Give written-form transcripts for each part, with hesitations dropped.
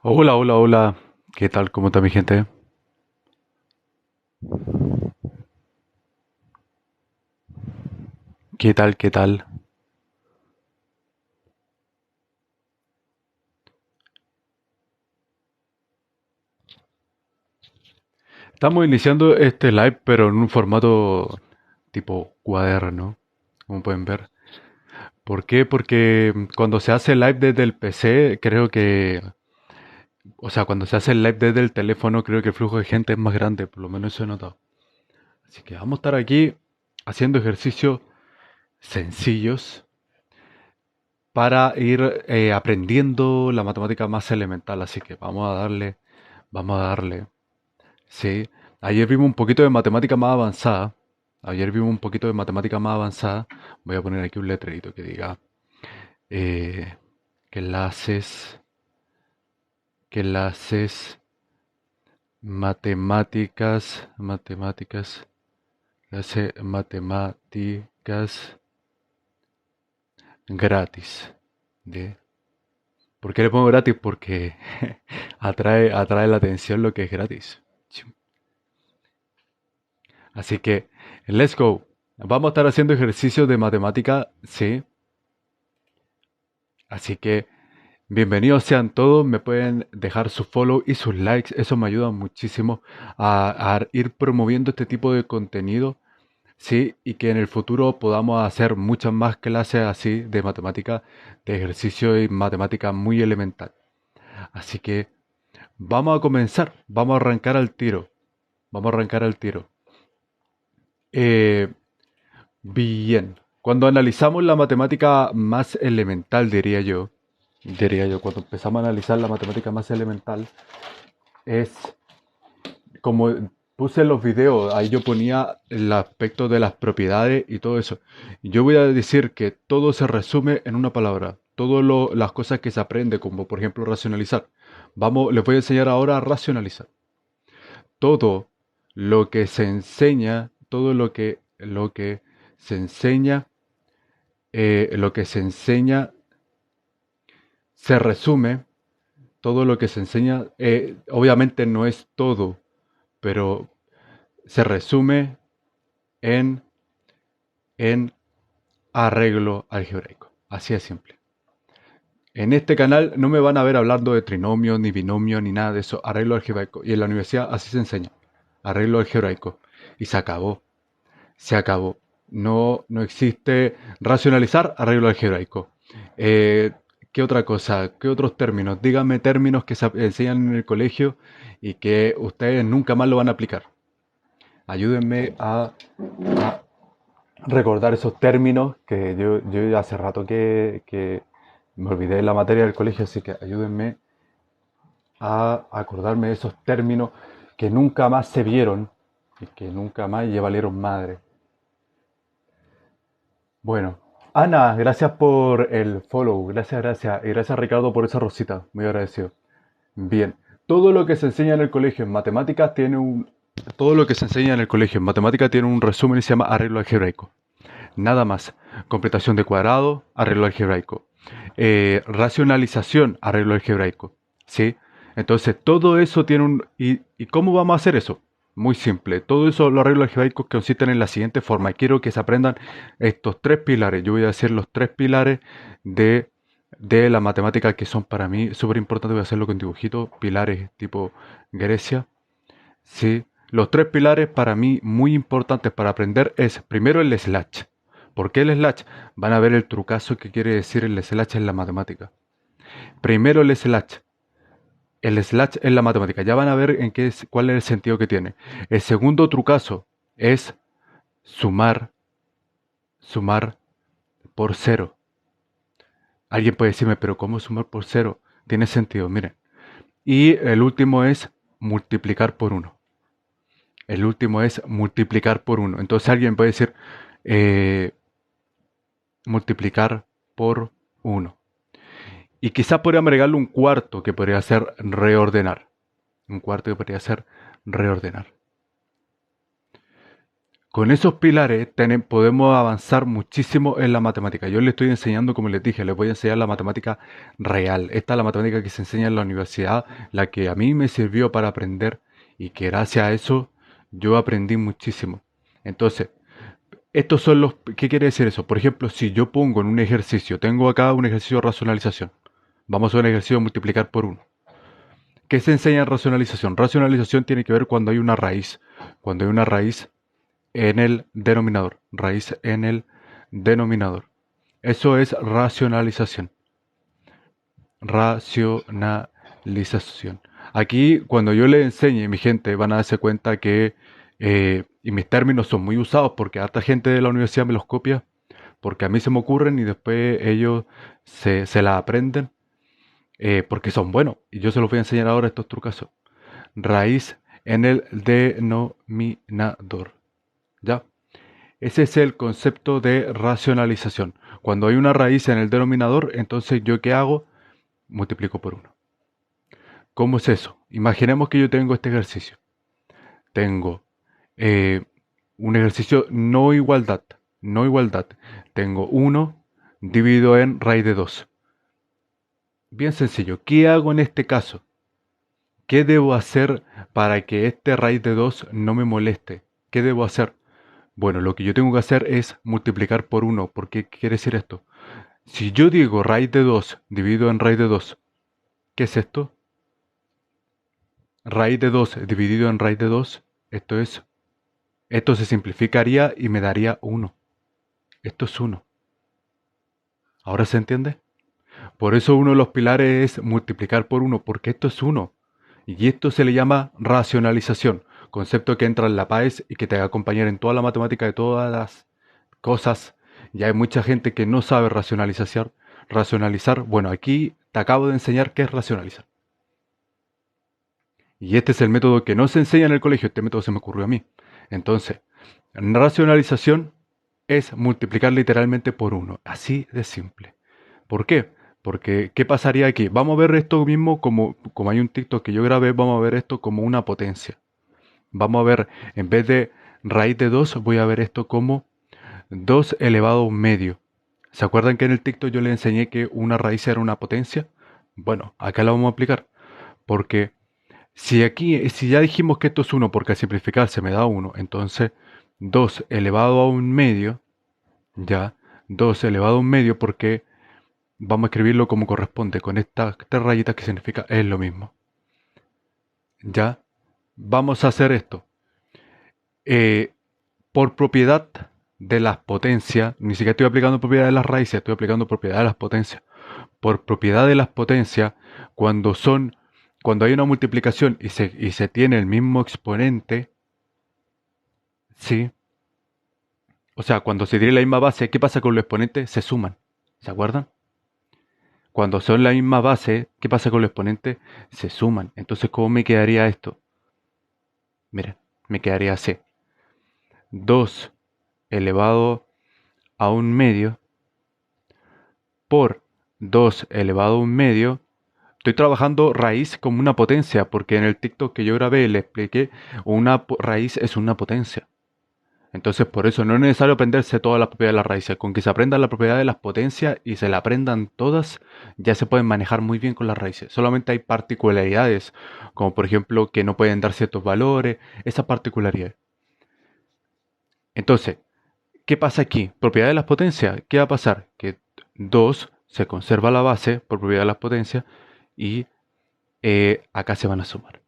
Hola, hola, hola. ¿Qué tal? ¿Cómo está mi gente? ¿Qué tal? ¿Qué tal? Estamos iniciando este live, pero en un formato tipo cuaderno, como pueden ver. ¿Por qué? Porque cuando se hace live desde el PC, creo que, o sea, cuando se hace el live desde el teléfono, creo que el flujo de gente es más grande, por lo menos eso he notado. Así que vamos a estar aquí haciendo ejercicios sencillos para ir aprendiendo la matemática más elemental. Así que vamos a darle. Sí, ayer vimos un poquito de matemática más avanzada. Ayer vimos un poquito de matemática más avanzada. Voy a poner aquí un letrerito que diga eh, clases, clases, matemáticas, clase matemáticas gratis. ¿De? ¿Por qué le pongo gratis? Porque atrae la atención lo que es gratis. Así que, let's go. Vamos a estar haciendo ejercicios de matemática, sí. Así que bienvenidos sean todos, me pueden dejar su follow y sus likes, eso me ayuda muchísimo a ir promoviendo este tipo de contenido, sí, y que en el futuro podamos hacer muchas más clases así de matemática, de ejercicio y matemática muy elemental. Así que vamos a comenzar, vamos a arrancar al tiro, vamos a arrancar al tiro. Eh, Bien, cuando analizamos la matemática más elemental, diría yo, cuando empezamos a analizar la matemática más elemental, es como puse en los videos, ahí yo ponía el aspecto de las propiedades y todo eso. Y yo voy a decir que todo se resume en una palabra, todas las cosas que se aprende, como por ejemplo racionalizar. Vamos, les voy a enseñar ahora a racionalizar. Todo lo que se enseña, todo lo que se enseña lo que se enseña se resume, todo lo que se enseña, obviamente no es todo, pero se resume en, en arreglo algebraico. Así es simple. En este canal no me van a ver hablando de trinomio, ni binomio, ni nada de eso. Arreglo algebraico. Y en la universidad así se enseña. Arreglo algebraico. Y se acabó. Se acabó. No, no existe racionalizar arreglo algebraico. Eh, ¿Qué otra cosa? ¿Qué otros términos? Díganme términos que se enseñan en el colegio y que ustedes nunca más lo van a aplicar. Ayúdenme a recordar esos términos que yo hace rato que me olvidé de la materia del colegio, así que ayúdenme a acordarme de esos términos que nunca más se vieron y que nunca más ya valieron madre. Bueno, Ana, gracias por el follow, gracias, gracias. Y gracias Ricardo por esa rosita, muy agradecido. Bien, todo lo que se enseña en el colegio en matemáticas tiene un... Todo lo que se enseña en el colegio en matemáticas tiene un resumen y se llama arreglo algebraico. Nada más. Completación de cuadrado, arreglo algebraico. Racionalización, arreglo algebraico. ¿Sí? Entonces, todo eso tiene un... ¿Y cómo vamos a hacer eso? Muy simple. Todo eso, los arreglos algebraicos consisten en la siguiente forma. Quiero que se aprendan estos tres pilares. Yo voy a decir los tres pilares de, de la matemática que son para mí súper importantes. Voy a hacerlo con dibujitos, pilares tipo Grecia. Sí, los tres pilares para mí muy importantes para aprender es primero el slash. ¿Por qué el slash? Van a ver el trucazo que quiere decir el slash en la matemática. Primero el slash. El slash en la matemática. Ya van a ver cuál es el sentido que tiene. El segundo trucazo es sumar, sumar por cero. Alguien puede decirme, pero ¿cómo sumar por cero? Tiene sentido, miren. Y el último es multiplicar por uno. El último es multiplicar por uno. Entonces alguien puede decir eh, multiplicar por uno. Y quizá podríamos agregarle un cuarto que podría ser reordenar. Un cuarto que podría ser reordenar. Con esos pilares podemos avanzar muchísimo en la matemática. Yo le estoy enseñando, como les dije, les voy a enseñar la matemática real. Esta es la matemática que se enseña en la universidad, la que a mí me sirvió para aprender y que gracias a eso yo aprendí muchísimo. Entonces, estos son los... ¿Qué quiere decir eso? Por ejemplo, si yo pongo en un ejercicio, tengo acá un ejercicio de racionalización. Vamos a un ejercicio de multiplicar por uno. ¿Qué se enseña en racionalización? Racionalización tiene que ver cuando hay una raíz. Cuando hay una raíz en el denominador. Raíz en el denominador. Eso es racionalización. Racionalización. Aquí, cuando yo le enseñe, mi gente, van a darse cuenta que, y mis términos son muy usados porque harta gente de la universidad me los copia, porque a mí se me ocurren y después ellos se la aprenden, porque son buenos. Y yo se los voy a enseñar ahora estos trucazos. Raíz en el denominador. ¿Ya? Ese es el concepto de racionalización. Cuando hay una raíz en el denominador, entonces ¿yo qué hago? Multiplico por uno. ¿Cómo es eso? Imaginemos que yo tengo este ejercicio. Tengo eh, un ejercicio no igualdad. No igualdad. Tengo 1 dividido en raíz de 2. Bien sencillo. ¿Qué hago en este caso? ¿Qué debo hacer para que este raíz de 2 no me moleste? ¿Qué debo hacer? Bueno, lo que yo tengo que hacer es multiplicar por 1. ¿Por qué quiere decir esto? Si yo digo raíz de 2 dividido en raíz de 2, ¿qué es esto? Raíz de 2 dividido en raíz de 2, esto se simplificaría y me daría 1. Esto es 1. ¿Ahora se entiende? Por eso uno de los pilares es multiplicar por 1, porque esto es 1. Y esto se le llama racionalización, concepto que entra en la PAES y que te va a acompañar en toda la matemática de todas las cosas. Y hay mucha gente que no sabe racionalizar. Bueno, aquí te acabo de enseñar qué es racionalizar. Y este es el método que no se enseña en el colegio, este método se me ocurrió a mí. Entonces, racionalización es multiplicar literalmente por 1, así de simple. ¿Por qué? Porque, ¿qué pasaría aquí? Vamos a ver esto mismo como hay un TikTok que yo grabé, vamos a ver esto como una potencia. Vamos a ver, en vez de raíz de 2, voy a ver esto como 2 elevado a un medio. ¿Se acuerdan que en el TikTok yo les enseñé que una raíz era una potencia? Bueno, acá la vamos a aplicar. Porque si ya dijimos que esto es 1 porque al simplificar se me da 1, entonces 2 elevado a un medio, ya, 2 elevado a un medio porque vamos a escribirlo como corresponde, con estas tres rayitas que significa es lo mismo. Ya, vamos a hacer esto. Por propiedad de las potencias, ni siquiera estoy aplicando propiedad de las raíces, estoy aplicando propiedad de las potencias. Por propiedad de las potencias, cuando hay una multiplicación y se tiene el mismo exponente, ¿sí? O sea, cuando se tiene la misma base, ¿qué pasa con los exponentes? Se suman. ¿Se acuerdan? Cuando son la misma base, ¿qué pasa con los exponentes? Se suman. Entonces, ¿cómo me quedaría esto? Miren, me quedaría así. 2 elevado a un medio por 2 elevado a un medio. Estoy trabajando raíz como una potencia, porque en el TikTok que yo grabé le expliqué, una raíz es una potencia. Entonces, por eso no es necesario aprenderse todas las propiedades de las raíces. Con que se aprendan la propiedad de las potencias y se la aprendan todas, ya se pueden manejar muy bien con las raíces. Solamente hay particularidades, como por ejemplo que no pueden dar ciertos valores, esas particularidades. Entonces, ¿qué pasa aquí? Propiedad de las potencias. ¿Qué va a pasar? Que 2 se conserva la base por propiedad de las potencias y acá se van a sumar.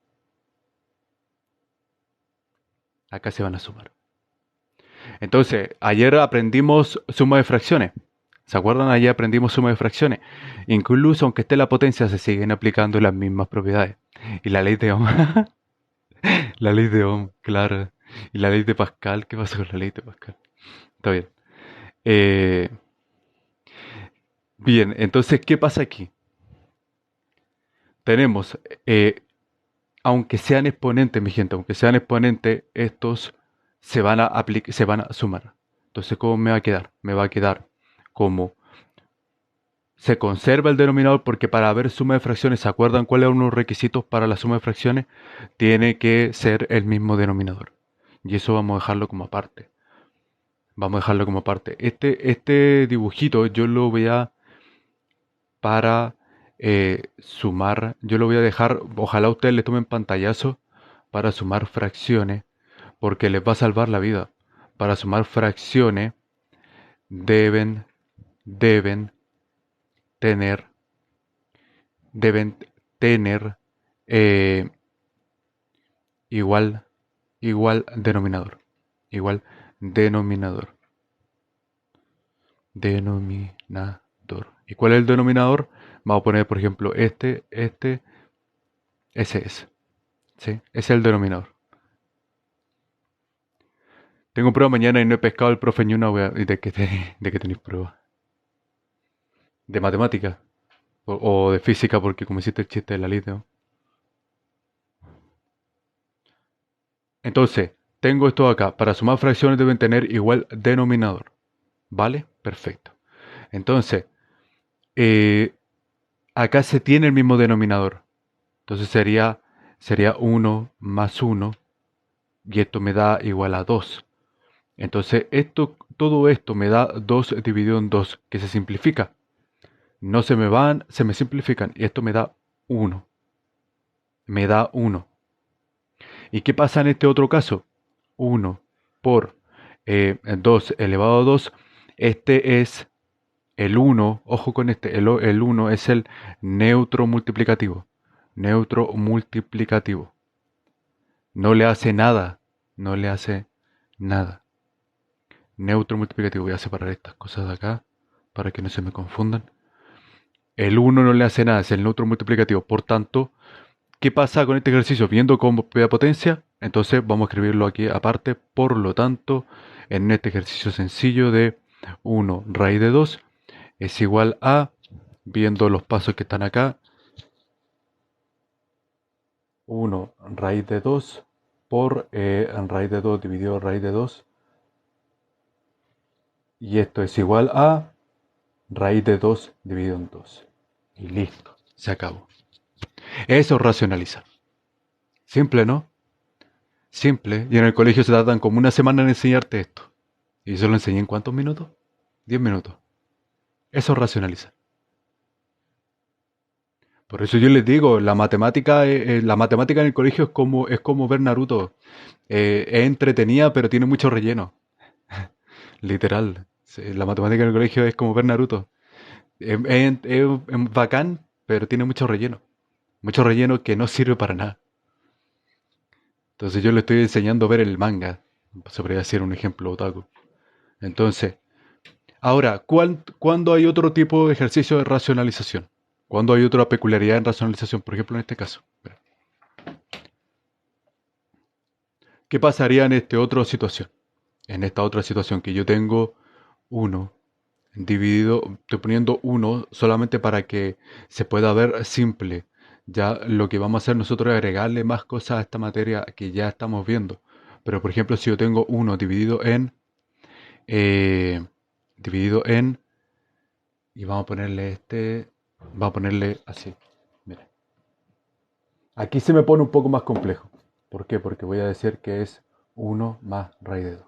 Acá se van a sumar. Entonces, ayer aprendimos suma de fracciones. ¿Se acuerdan? Ayer aprendimos suma de fracciones. Incluso aunque esté la potencia, se siguen aplicando las mismas propiedades. Y la ley de Ohm, la ley de Ohm, claro. Y la ley de Pascal, ¿qué pasa con la ley de Pascal? Está bien. Eh, bien, entonces, ¿qué pasa aquí? Tenemos, aunque sean exponentes, mi gente, aunque sean exponentes, estos se van a sumar. Entonces, ¿cómo me va a quedar? Me va a quedar como se conserva el denominador porque para ver suma de fracciones, ¿se acuerdan cuáles son los requisitos para la suma de fracciones? Tiene que ser el mismo denominador. Y eso vamos a dejarlo como aparte. Vamos a dejarlo como parte. Este dibujito yo lo voy a para sumar. Yo lo voy a dejar. Ojalá ustedes le tomen pantallazo para sumar fracciones, porque les va a salvar la vida. Para sumar fracciones deben, deben tener, deben tener eh, igual, igual denominador. Igual denominador. Denominador. ¿Y cuál es el denominador? Vamos a poner, por ejemplo, ese es. ¿Sí? Ese es el denominador. Tengo prueba mañana y no he pescado el profe ni una wea. ¿Y de qué tenéis prueba? ¿De matemática? O de física, porque como hiciste el chiste de la lid, ¿no? Entonces, tengo esto acá. Para sumar fracciones deben tener igual denominador. ¿Vale? Perfecto. Entonces, eh, acá se tiene el mismo denominador. Entonces sería uno más uno y esto me da igual a 2. Entonces, todo esto me da 2 dividido en 2 que se simplifica. No se me van, se me simplifican y esto me da uno. Me da uno. ¿Y qué pasa en este otro caso? Uno por 2 elevado a 2. Este es el uno. Ojo con este, el 1 es el neutro multiplicativo. Neutro multiplicativo. No le hace nada. No le hace nada. Neutro multiplicativo. Voy a separar estas cosas de acá para que no se me confundan. El uno no le hace nada, es el neutro multiplicativo. Por tanto, ¿qué pasa con este ejercicio? Viendo cómo da potencia, entonces vamos a escribirlo aquí aparte. Por lo tanto, en este ejercicio sencillo de 1 raíz de 2 es igual a, viendo los pasos que están acá, 1 raíz de 2 por raíz de 2 dividido raíz de 2. Y esto es igual a raíz de 2 dividido en 2. Y listo, se acabó. Eso es racionalizar. Simple, ¿no? Simple. Y en el colegio se tardan como una semana en enseñarte esto. Y yo se lo enseñé en ¿cuántos minutos? 10 minutos. Eso es racionalizar. Por eso yo les digo, la matemática en el colegio es como ver Naruto. Es entretenida, pero tiene mucho relleno. Literal. Sí, la matemática en el colegio es como ver Naruto. Es bacán, pero tiene mucho relleno. Mucho relleno que no sirve para nada. Entonces yo le estoy enseñando a ver el manga. Se podría decir un ejemplo otaku. Entonces, ahora, ¿cuándo hay otro tipo de ejercicio de racionalización? ¿Cuándo hay otra peculiaridad en racionalización? Por ejemplo, en este caso. ¿Qué pasaría en esta otra situación? En esta otra situación que yo tengo uno dividido, estoy poniendo uno solamente para que se pueda ver simple. Ya lo que vamos a hacer nosotros es agregarle más cosas a esta materia que ya estamos viendo. Pero por ejemplo, si yo tengo uno eh, dividido en, y vamos a ponerle así. Mira, aquí se me pone un poco más complejo. ¿Por qué? Porque voy a decir que es uno más raíz de 2.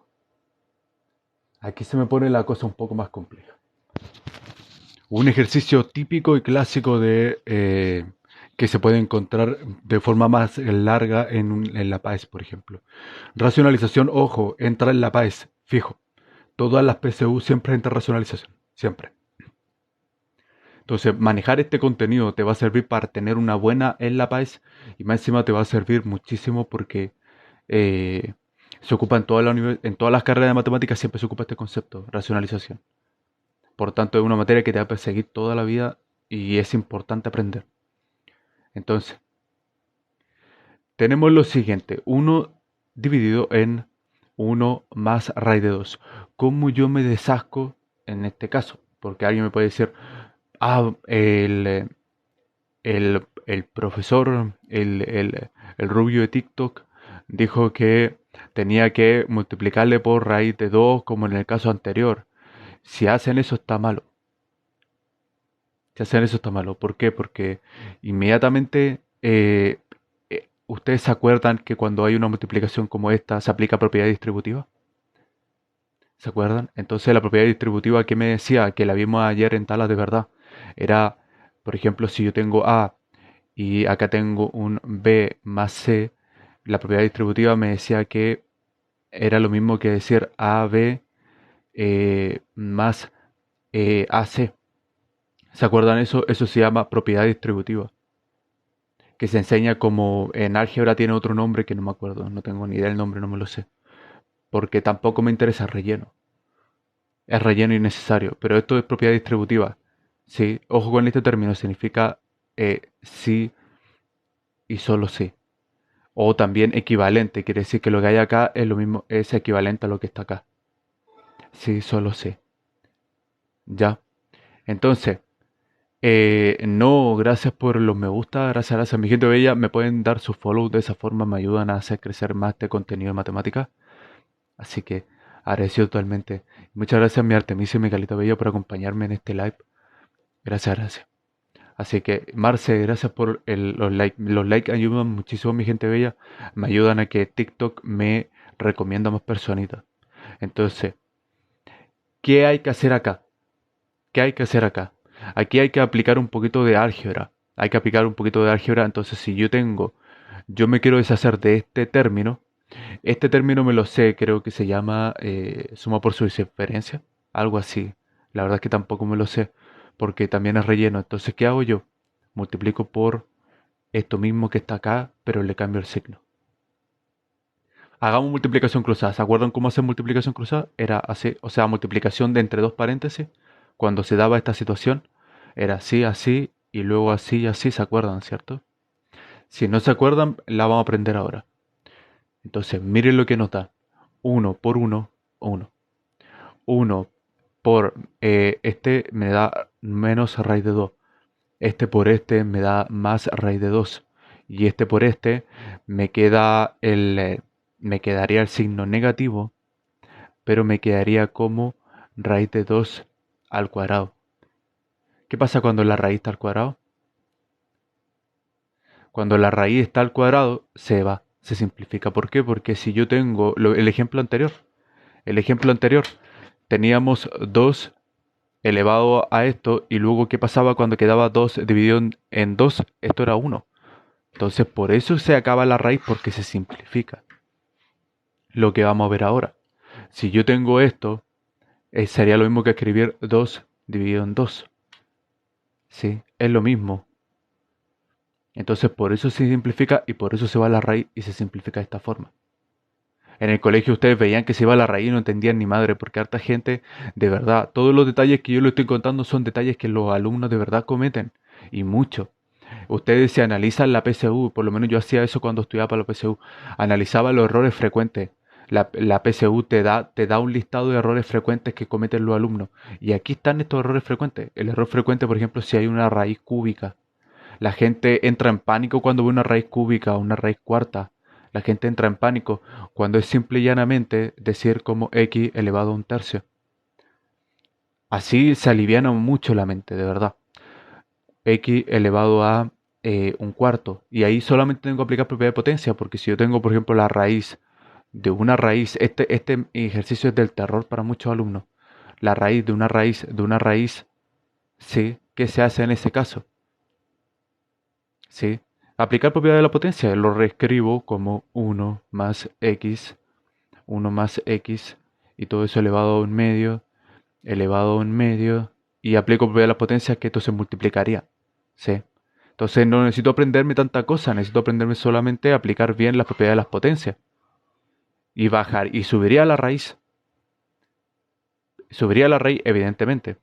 Aquí se me pone la cosa un poco más compleja. Un ejercicio típico y clásico que se puede encontrar de forma más larga en la PAES, por ejemplo. Racionalización, ojo, entra en la PAES, fijo. Todas las PSU siempre entra racionalización, siempre. Entonces, manejar este contenido te va a servir para tener una buena en la PAES y más encima te va a servir muchísimo porque eh, se ocupa en todas las carreras de matemáticas, siempre se ocupa este concepto, racionalización. Por tanto, es una materia que te va a perseguir toda la vida y es importante aprender. Entonces, tenemos lo siguiente, uno dividido en uno más raíz de 2. ¿Cómo yo me desasco en este caso? Porque alguien me puede decir, el profesor, el rubio de TikTok, dijo que tenía que multiplicarle por raíz de 2 como en el caso anterior. Si hacen eso está malo. Si hacen eso está malo. ¿Por qué? Porque inmediatamente ustedes se acuerdan que cuando hay una multiplicación como esta se aplica propiedad distributiva. ¿Se acuerdan? Entonces la propiedad distributiva que me decía, que la vimos ayer en Talas de verdad, era, por ejemplo, si yo tengo A y acá tengo un B más C, la propiedad distributiva me decía que era lo mismo que decir AB más AC. ¿Se acuerdan eso? Eso se llama propiedad distributiva, que se enseña como en álgebra tiene otro nombre que no me acuerdo, no tengo ni idea del nombre, no me lo sé, porque tampoco me interesa relleno. Es relleno innecesario, pero esto es propiedad distributiva. Sí, ojo con este término, significa sí y solo sí. O también equivalente, quiere decir que lo que hay acá es lo mismo, es equivalente a lo que está acá. Sí, solo sí. Ya. Entonces, no, gracias por los me gusta, gracias a mi gente bella, me pueden dar su follow, de esa forma me ayudan a hacer crecer más este contenido de matemáticas. Así que agradecido totalmente. Muchas gracias a mi Artemisia y mi Calita Bella por acompañarme en este live. Gracias, gracias. Así que, Marce, gracias por los likes. Los likes ayudan muchísimo a mi gente bella. Me ayudan a que TikTok me recomienda más personitas. Entonces, ¿qué hay que hacer acá? ¿Qué hay que hacer acá? Aquí hay que aplicar un poquito de álgebra. Hay que aplicar un poquito de álgebra. Entonces, si yo me quiero deshacer de este término. Este término me lo sé, creo que se llama suma por su diferencia. Algo así. La verdad es que tampoco me lo sé. Porque también es relleno. Entonces, ¿qué hago yo? Multiplico por esto mismo que está acá, pero le cambio el signo. Hagamos multiplicación cruzada. ¿Se acuerdan cómo hacer multiplicación cruzada? Era así, o sea, multiplicación de entre dos paréntesis. Cuando se daba esta situación, era así, así, y luego así y así. ¿Se acuerdan, cierto? Si no se acuerdan, la vamos a aprender ahora. Entonces, miren lo que nos da. Uno por uno, uno. Uno por este me da menos raíz de 2. Este por este me da más raíz de 2. Y este por este me queda me quedaría el signo negativo, pero me quedaría como raíz de 2 al cuadrado. ¿Qué pasa cuando la raíz está al cuadrado? Cuando la raíz está al cuadrado, se va, se simplifica. ¿Por qué? Porque si yo tengo el ejemplo anterior, teníamos 2 elevado a esto, y luego ¿qué pasaba cuando quedaba 2 dividido en 2? Esto era uno. Entonces por eso se acaba la raíz, porque se simplifica. Lo que vamos a ver ahora. Si yo tengo esto, sería lo mismo que escribir 2 dividido en 2. ¿Sí? Es lo mismo. Entonces por eso se simplifica y por eso se va la raíz y se simplifica de esta forma. En el colegio ustedes veían que se iba la raíz y no entendían ni madre, porque harta gente, de verdad, todos los detalles que yo les estoy contando son detalles que los alumnos de verdad cometen. Y mucho. Ustedes se analizan la PSU, por lo menos yo hacía eso cuando estudiaba para la PSU. Analizaba los errores frecuentes. La PSU te da un listado de errores frecuentes que cometen los alumnos. Y aquí están estos errores frecuentes. El error frecuente, por ejemplo, si hay una raíz cúbica. La gente entra en pánico cuando ve una raíz cúbica o una raíz cuarta. La gente entra en pánico cuando es simple y llanamente decir como x elevado a un tercio. Así se aliviana mucho la mente, de verdad. X elevado a un cuarto. Y ahí solamente tengo que aplicar propiedad de potencia, porque si yo tengo, por ejemplo, la raíz de una raíz, este ejercicio es del terror para muchos alumnos. La raíz de una raíz, sí, ¿qué se hace en ese caso? Sí, aplicar propiedad de la potencia, lo reescribo como uno más x, y todo eso elevado a un medio, y aplico propiedad de la potencia, que esto se multiplicaría. ¿Sí? Entonces no necesito aprenderme tanta cosa, necesito aprenderme solamente a aplicar bien las propiedades de las potencias. Y bajar, y subiría la raíz. Subiría la raíz, evidentemente.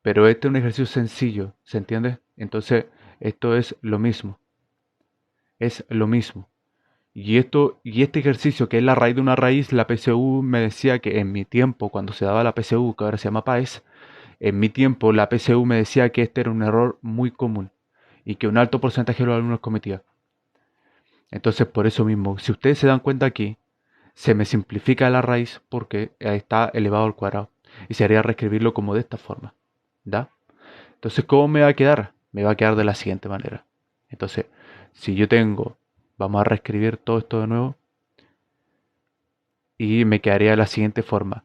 Pero este es un ejercicio sencillo, ¿se entiende? Entonces, esto es lo mismo. Es lo mismo. Y este ejercicio, que es la raíz de una raíz, la PSU me decía que en mi tiempo, cuando se daba la PSU, que ahora se llama PAES, en mi tiempo la PSU me decía que este era un error muy común y que un alto porcentaje de los alumnos cometía. Entonces, por eso mismo, si ustedes se dan cuenta aquí, se me simplifica la raíz porque está elevado al cuadrado. Y se haría reescribirlo como de esta forma. ¿Da? Entonces, ¿cómo me va a quedar? Me va a quedar de la siguiente manera. Entonces, si yo tengo, vamos a reescribir todo esto de nuevo. y me quedaría de la siguiente forma.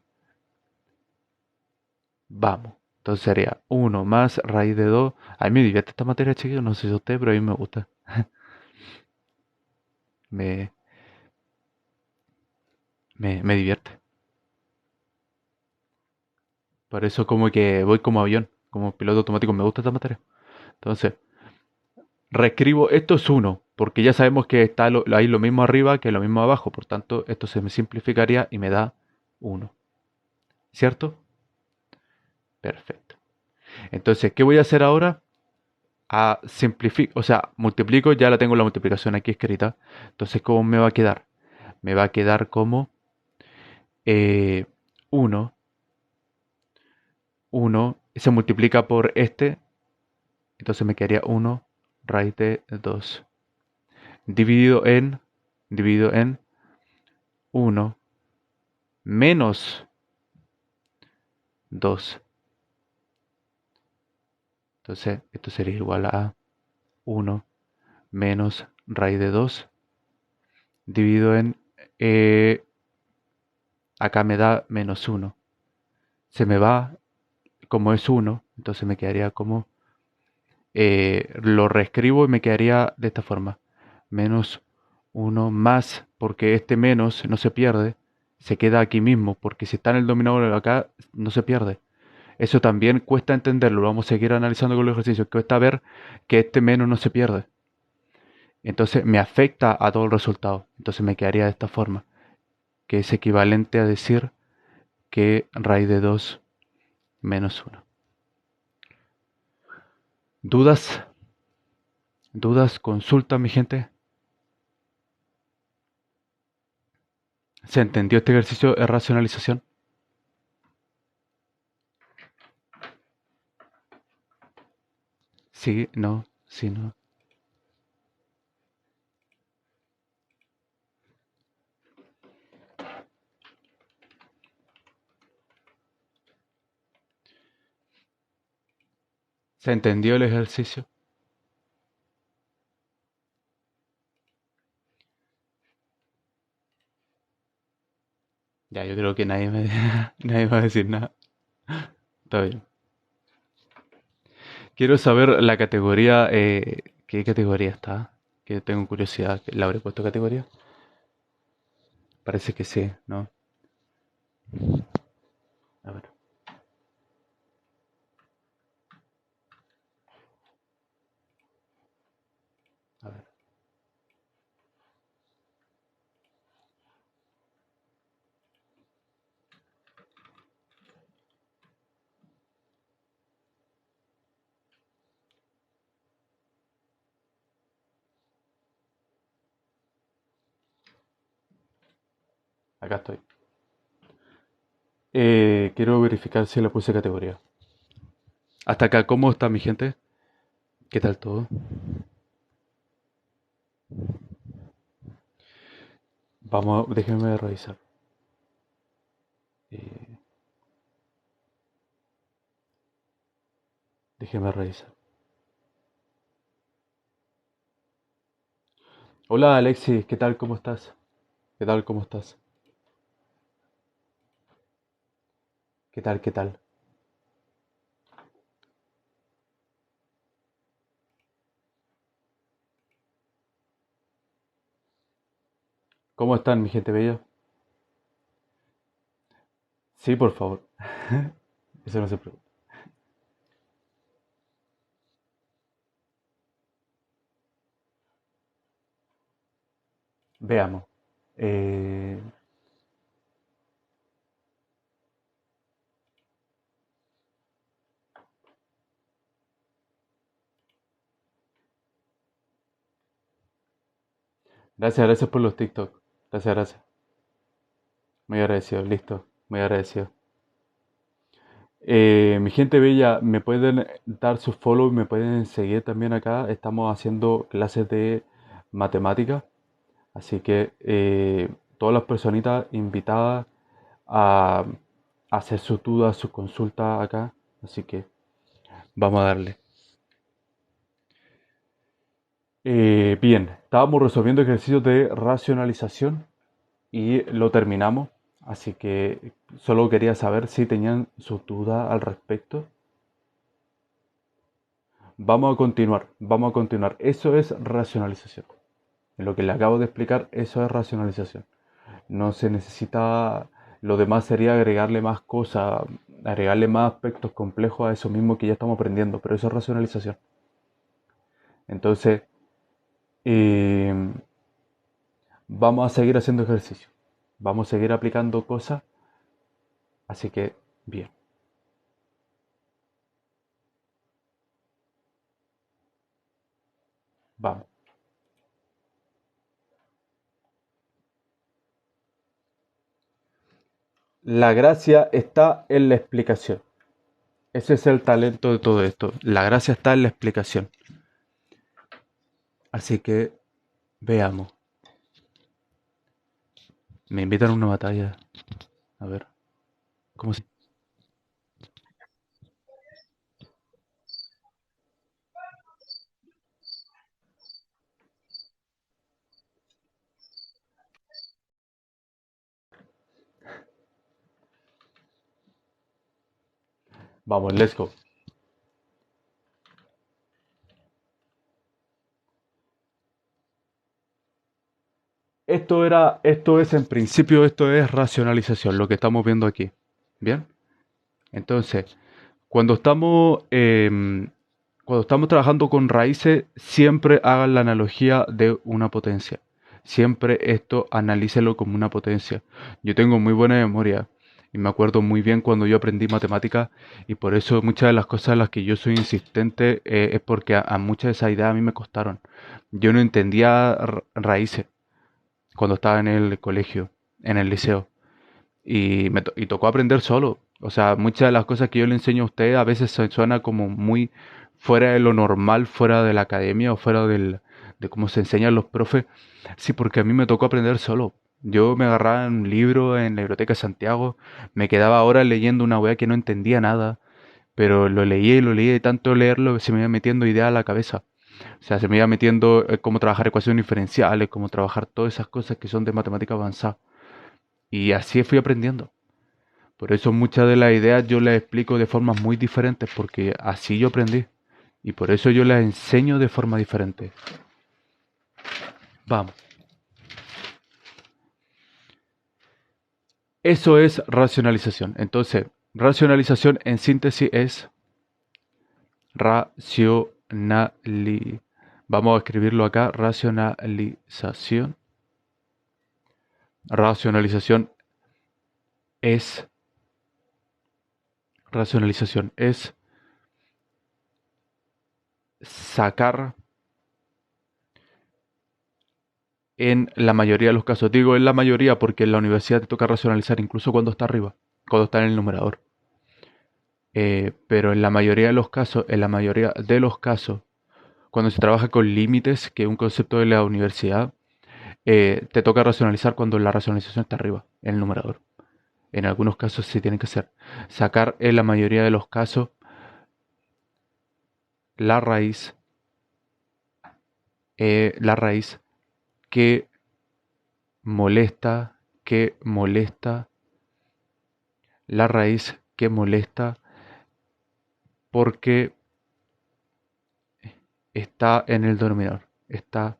Vamos. Entonces sería 1 más raíz de 2. A mí me divierte esta materia, chiquillos. No sé si a usted, pero a mí me gusta. Me, me divierte. Por eso como que voy como avión, como piloto automático. Me gusta esta materia. Entonces, reescribo, esto es 1, porque ya sabemos que está ahí lo mismo arriba que lo mismo abajo. Por tanto, esto se me simplificaría y me da 1. ¿Cierto? Perfecto. Entonces, ¿qué voy a hacer ahora? O sea, multiplico, ya la tengo la multiplicación aquí escrita. Entonces, ¿cómo me va a quedar? Me va a quedar como 1, 1 se multiplica por este, entonces me quedaría 1 raíz de 2 dividido en 1 menos 2. Entonces, esto sería igual a 1 menos raíz de 2 dividido en, eh, acá me da menos 1. Se me va, como es 1, entonces me quedaría como, lo reescribo y me quedaría de esta forma. Menos 1 más, porque este menos no se pierde, se queda aquí mismo, porque si está en el denominador acá, no se pierde. Eso también cuesta entenderlo, lo vamos a seguir analizando con los ejercicios. Cuesta ver que este menos no se pierde. Entonces me afecta a todo el resultado. Entonces me quedaría de esta forma, que es equivalente a decir que raíz de 2 menos 1. ¿Dudas? ¿Dudas? ¿Consulta, mi gente? ¿Se entendió este ejercicio de racionalización? Sí, no, sí, no. ¿Se entendió el ejercicio? Ya, yo creo que nadie va a decir nada. Está bien. Quiero saber la categoría, ¿qué categoría está? Que tengo curiosidad. ¿Le habré puesto categoría? Parece que sí, ¿no? A ver, a ver. Acá estoy. Quiero verificar si le puse categoría. Hasta acá, ¿cómo está mi gente? ¿Qué tal todo? Vamos, déjenme revisar. Eh, déjenme revisar. Hola Alexis, ¿qué tal? ¿Cómo estás? ¿Qué tal? ¿Cómo estás? ¿Qué tal? ¿Qué tal? ¿Cómo están, mi gente bella? Sí, por favor. Eso no se preocupe. Veamos. Eh, gracias por los TikTok. Gracias. Muy agradecido, listo. Muy agradecido. Mi gente bella, me pueden dar su follow, me pueden seguir también acá. Estamos haciendo clases de matemática. Así que todas las personitas invitadas a hacer sus dudas, sus consultas acá. Así que vamos a darle. Bien, estábamos resolviendo ejercicios de racionalización y lo terminamos. Así que solo quería saber si tenían su duda al respecto. Vamos a continuar. Eso es racionalización. En lo que le acabo de explicar, eso es racionalización. No se necesita, lo demás sería agregarle más cosas, agregarle más aspectos complejos a eso mismo que ya estamos aprendiendo, pero eso es racionalización. Entonces, eh, vamos a seguir haciendo ejercicio, vamos a seguir aplicando cosas, así que bien, vamos. La gracia está en la explicación. Ese es el talento de todo esto. La gracia está en la explicación. Así que veamos. Me invitan a una batalla. A ver, ¿cómo se...? Vamos, let's go. Esto es en principio, esto es racionalización, lo que estamos viendo aquí. Bien, entonces, cuando estamos, cuando estamos trabajando con raíces, siempre hagan la analogía de una potencia. Siempre esto analícelo como una potencia. Yo tengo muy buena memoria y me acuerdo muy bien cuando yo aprendí matemáticas y por eso muchas de las cosas en las que yo soy insistente es porque a muchas de esas ideas a mí me costaron. Yo no entendía raíces cuando estaba en el colegio, en el liceo. Y tocó aprender solo. O sea, muchas de las cosas que yo le enseño a usted a veces suena como muy fuera de lo normal, fuera de la academia o fuera de cómo se enseñan los profes. Sí, porque a mí me tocó aprender solo. Yo me agarraba un libro en la biblioteca de Santiago, me quedaba horas leyendo una weá que no entendía nada, pero lo leía y tanto leerlo se me iba metiendo ideas a la cabeza. O sea, se me iba metiendo cómo trabajar ecuaciones diferenciales, cómo trabajar todas esas cosas que son de matemática avanzada. Y así fui aprendiendo. Por eso muchas de las ideas yo las explico de formas muy diferentes, porque así yo aprendí. Y por eso yo las enseño de forma diferente. Vamos. Eso es racionalización. Entonces, racionalización en síntesis es racionali. Vamos a escribirlo acá. Racionalización. Racionalización es. Racionalización es sacar en la mayoría de los casos. Digo en la mayoría porque en la universidad te toca racionalizar incluso cuando está arriba, cuando está en el numerador. Pero en la mayoría de los casos, en la mayoría de los casos, cuando se trabaja con límites, que es un concepto de la universidad, te toca racionalizar cuando la racionalización está arriba, en el numerador. En algunos casos sí tiene que ser. Sacar en la mayoría de los casos la la raíz que molesta, la raíz que molesta porque está en el denominador, está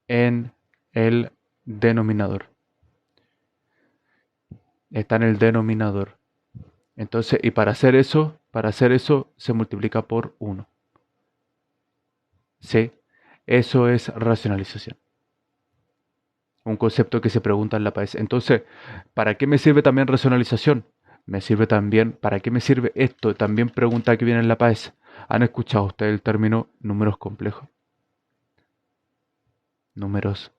en el denominador, está en el denominador. Entonces, y para hacer eso se multiplica por uno. ¿Sí? Eso es racionalización. Un concepto que se pregunta en la PAES. Entonces, ¿para qué me sirve también racionalización? Me sirve también, ¿para qué me sirve esto? También pregunta que viene en la PAES. ¿Han escuchado ustedes el término números complejos? Números,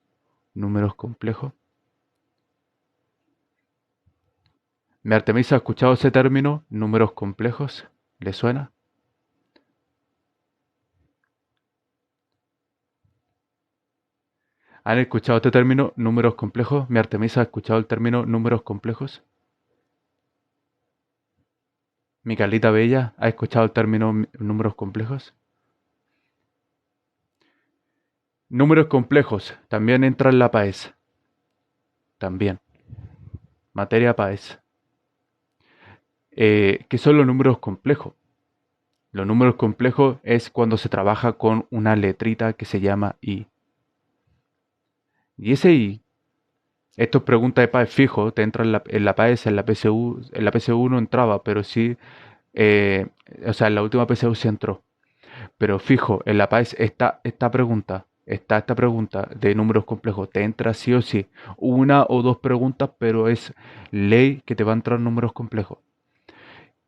números complejos. ¿Me Artemisa ha escuchado ese término? ¿Números complejos? ¿Le suena? ¿Han escuchado este término? ¿Números complejos? ¿Mi Artemisa ha escuchado el término números complejos? ¿Mi Carlita Bella ha escuchado el término números complejos? Números complejos también entra en la PAES. También. materia PAES. ¿Qué son los números complejos? Los números complejos es cuando se trabaja con una letrita que se llama I. Y ese I, esto es pregunta de PAES fijo, te entra en la PAES, en la PSU no entraba, pero sí, eh, o sea, en la última PSU sí entró. Pero fijo, en la PAES está esta pregunta de números complejos, te entra sí o sí. Una o dos preguntas, pero es ley que te va a entrar números complejos.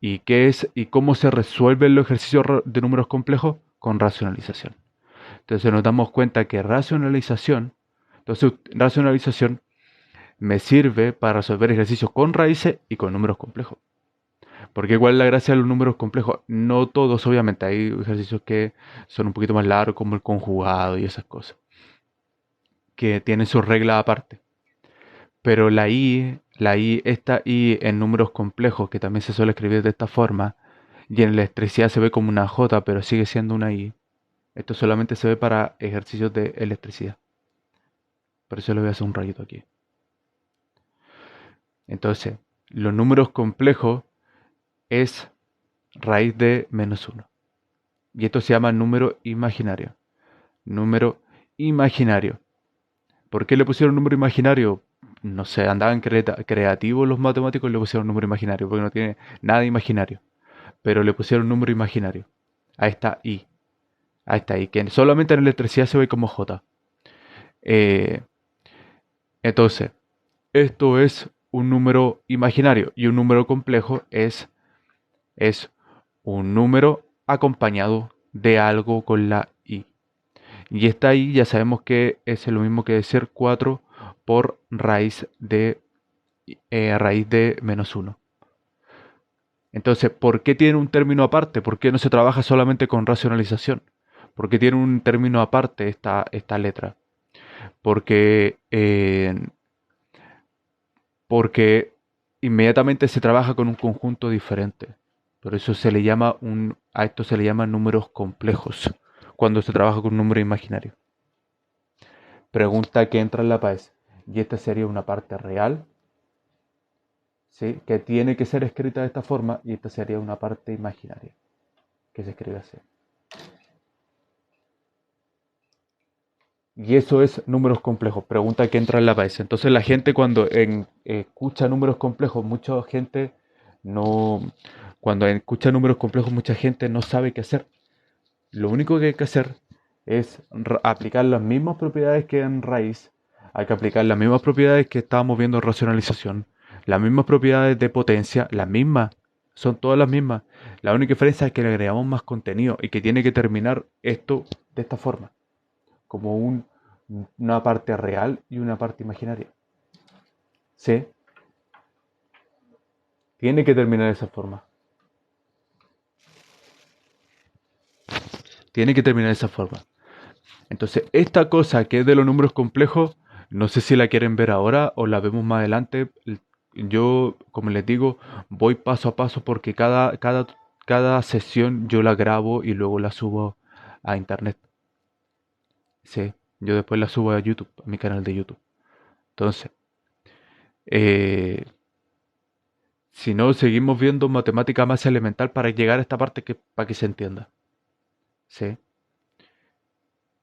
¿Y qué es y cómo se resuelven los ejercicios de números complejos? Con racionalización. Entonces nos damos cuenta que racionalización me sirve para resolver ejercicios con raíces y con números complejos. Porque igual la gracia de los números complejos, no todos obviamente, hay ejercicios que son un poquito más largos como el conjugado y esas cosas, que tienen sus reglas aparte. Pero esta I en números complejos, que también se suele escribir de esta forma, y en electricidad se ve como una J, pero sigue siendo una I. Esto solamente se ve para ejercicios de electricidad. Por eso le voy a hacer un rayito aquí. Entonces, los números complejos es raíz de -1. Y esto se llama número imaginario. Número imaginario. ¿Por qué le pusieron número imaginario? No sé, andaban creativos los matemáticos y le pusieron número imaginario, porque no tiene nada imaginario. Pero le pusieron número imaginario. A esta I. A esta I, que solamente en electricidad se ve como J. Eh, entonces, esto es un número imaginario y un número complejo es un número acompañado de algo con la I. Y esta I ya sabemos que es lo mismo que decir 4 por raíz de -1. Entonces, ¿por qué tiene un término aparte? ¿Por qué no se trabaja solamente con racionalización? ¿Por qué tiene un término aparte esta letra? Porque, porque inmediatamente se trabaja con un conjunto diferente. Por eso a esto se le llama números complejos, cuando se trabaja con un número imaginario. Pregunta que entra en la PAES. Y esta sería una parte real, ¿sí? Que tiene que ser escrita de esta forma, y esta sería una parte imaginaria, que se escribe así. Y eso es números complejos. Pregunta que entra en la PAES. Entonces la gente cuando escucha números complejos, mucha gente no... Cuando escucha números complejos, mucha gente no sabe qué hacer. Lo único que hay que hacer es aplicar las mismas propiedades que en raíz. Hay que aplicar las mismas propiedades que estábamos viendo en racionalización. Las mismas propiedades de potencia, las mismas. Son todas las mismas. La única diferencia es que le agregamos más contenido y que tiene que terminar esto de esta forma. Como una parte real y una parte imaginaria. ¿Sí? Tiene que terminar de esa forma. Tiene que terminar de esa forma. Entonces, esta cosa que es de los números complejos, no sé si la quieren ver ahora o la vemos más adelante. Yo, como les digo, voy paso a paso porque cada sesión yo la grabo y luego la subo a internet. Sí, yo después la subo a YouTube, a mi canal de YouTube. Entonces, eh, si no, seguimos viendo matemática más elemental para llegar a esta parte para que se entienda. Sí.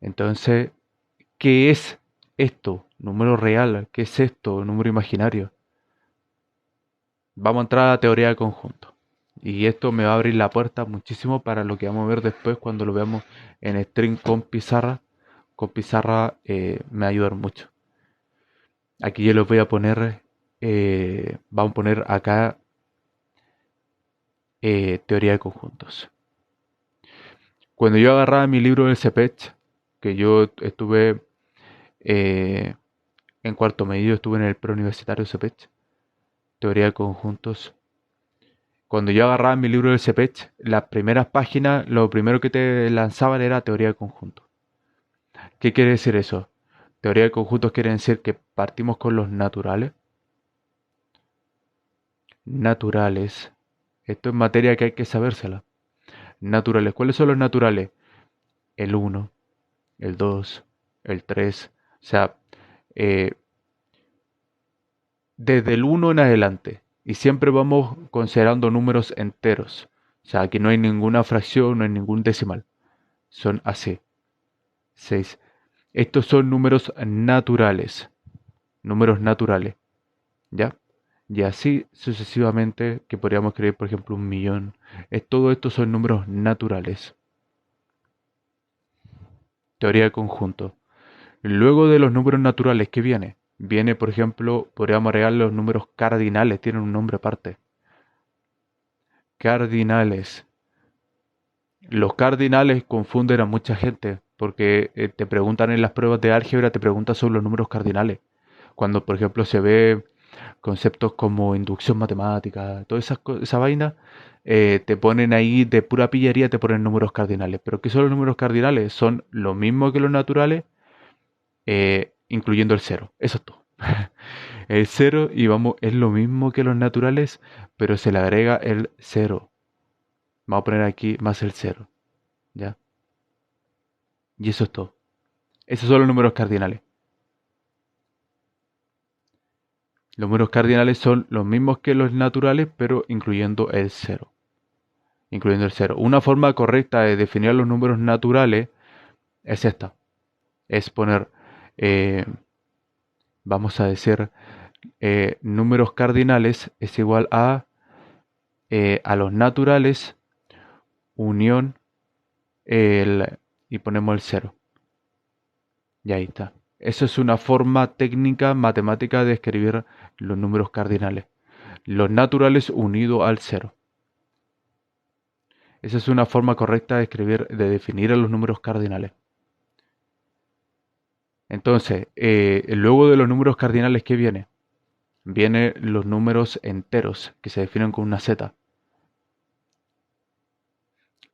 Entonces, ¿qué es esto? Número real. ¿Qué es esto? Número imaginario. Vamos a entrar a la teoría de conjuntos. Y esto me va a abrir la puerta muchísimo para lo que vamos a ver después cuando lo veamos en stream con pizarra. Con pizarra me va a ayudar mucho. Aquí yo les voy a poner, vamos a poner acá teoría de conjuntos. Cuando yo agarraba mi libro del CEPECH, que yo estuve eh, en cuarto medio, estuve en el preuniversitario CEPECH, teoría de conjuntos. Cuando yo agarraba mi libro del CEPECH, las primeras páginas, lo primero que te lanzaban era teoría de conjuntos. ¿Qué quiere decir eso? Teoría de conjuntos quiere decir que partimos con los naturales. Naturales. Esto es materia que hay que sabérsela. Naturales. ¿Cuáles son los naturales? El uno, el 2, el 3. O sea, eh, desde el uno en adelante. Y siempre vamos considerando números enteros. O sea, aquí no hay ninguna fracción, no hay ningún decimal. Son así. 6. Estos son números naturales. Números naturales. ¿Ya? Y así sucesivamente, que podríamos escribir, por ejemplo, 1.000.000. Todo esto son números naturales. Teoría de conjunto. Luego de los números naturales, ¿qué viene? Viene, por ejemplo, podríamos agregar los números cardinales, tienen un nombre aparte. Cardinales. Los cardinales confunden a mucha gente porque te preguntan en las pruebas de álgebra, te preguntan sobre los números cardinales. Cuando, por ejemplo, se ve conceptos como inducción matemática, toda esa vaina, te ponen ahí de pura pillería, te ponen números cardinales. ¿Pero qué son los números cardinales? Son lo mismo que los naturales, incluyendo el cero. Eso es todo. El cero, y vamos, es lo mismo que los naturales, pero se le agrega el cero. Vamos a poner aquí más el cero. ¿Ya? Y eso es todo. Esos son los números cardinales. Los números cardinales son los mismos que los naturales, pero incluyendo el cero. Incluyendo el cero. Una forma correcta de definir los números naturales es esta. Es poner, eh, vamos a decir, números cardinales es igual a los naturales unión y ponemos el cero. Y ahí está. Eso es una forma técnica matemática de escribir los números cardinales. Los naturales unido al cero. Esa es una forma correcta de escribir, de definir a los números cardinales. Entonces, luego de los números cardinales, ¿qué viene? Vienen los números enteros, que se definen con una Z.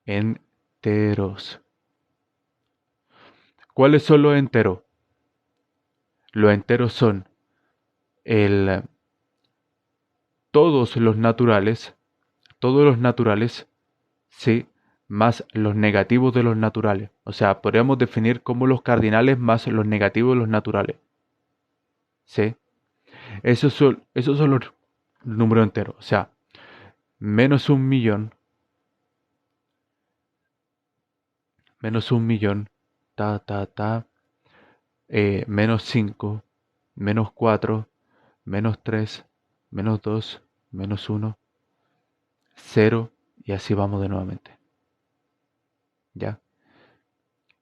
Enteros. ¿Cuáles son los enteros? Los enteros son el, todos los naturales, sí, más los negativos de los naturales. O sea, podríamos definir como los cardinales más los negativos de los naturales. ¿Sí? Esos son los números enteros. O sea, menos 1.000.000, menos 1.000.000, menos 5, menos 4, menos 3, menos 2, menos 1, 0, y así vamos de nuevamente. ¿Ya?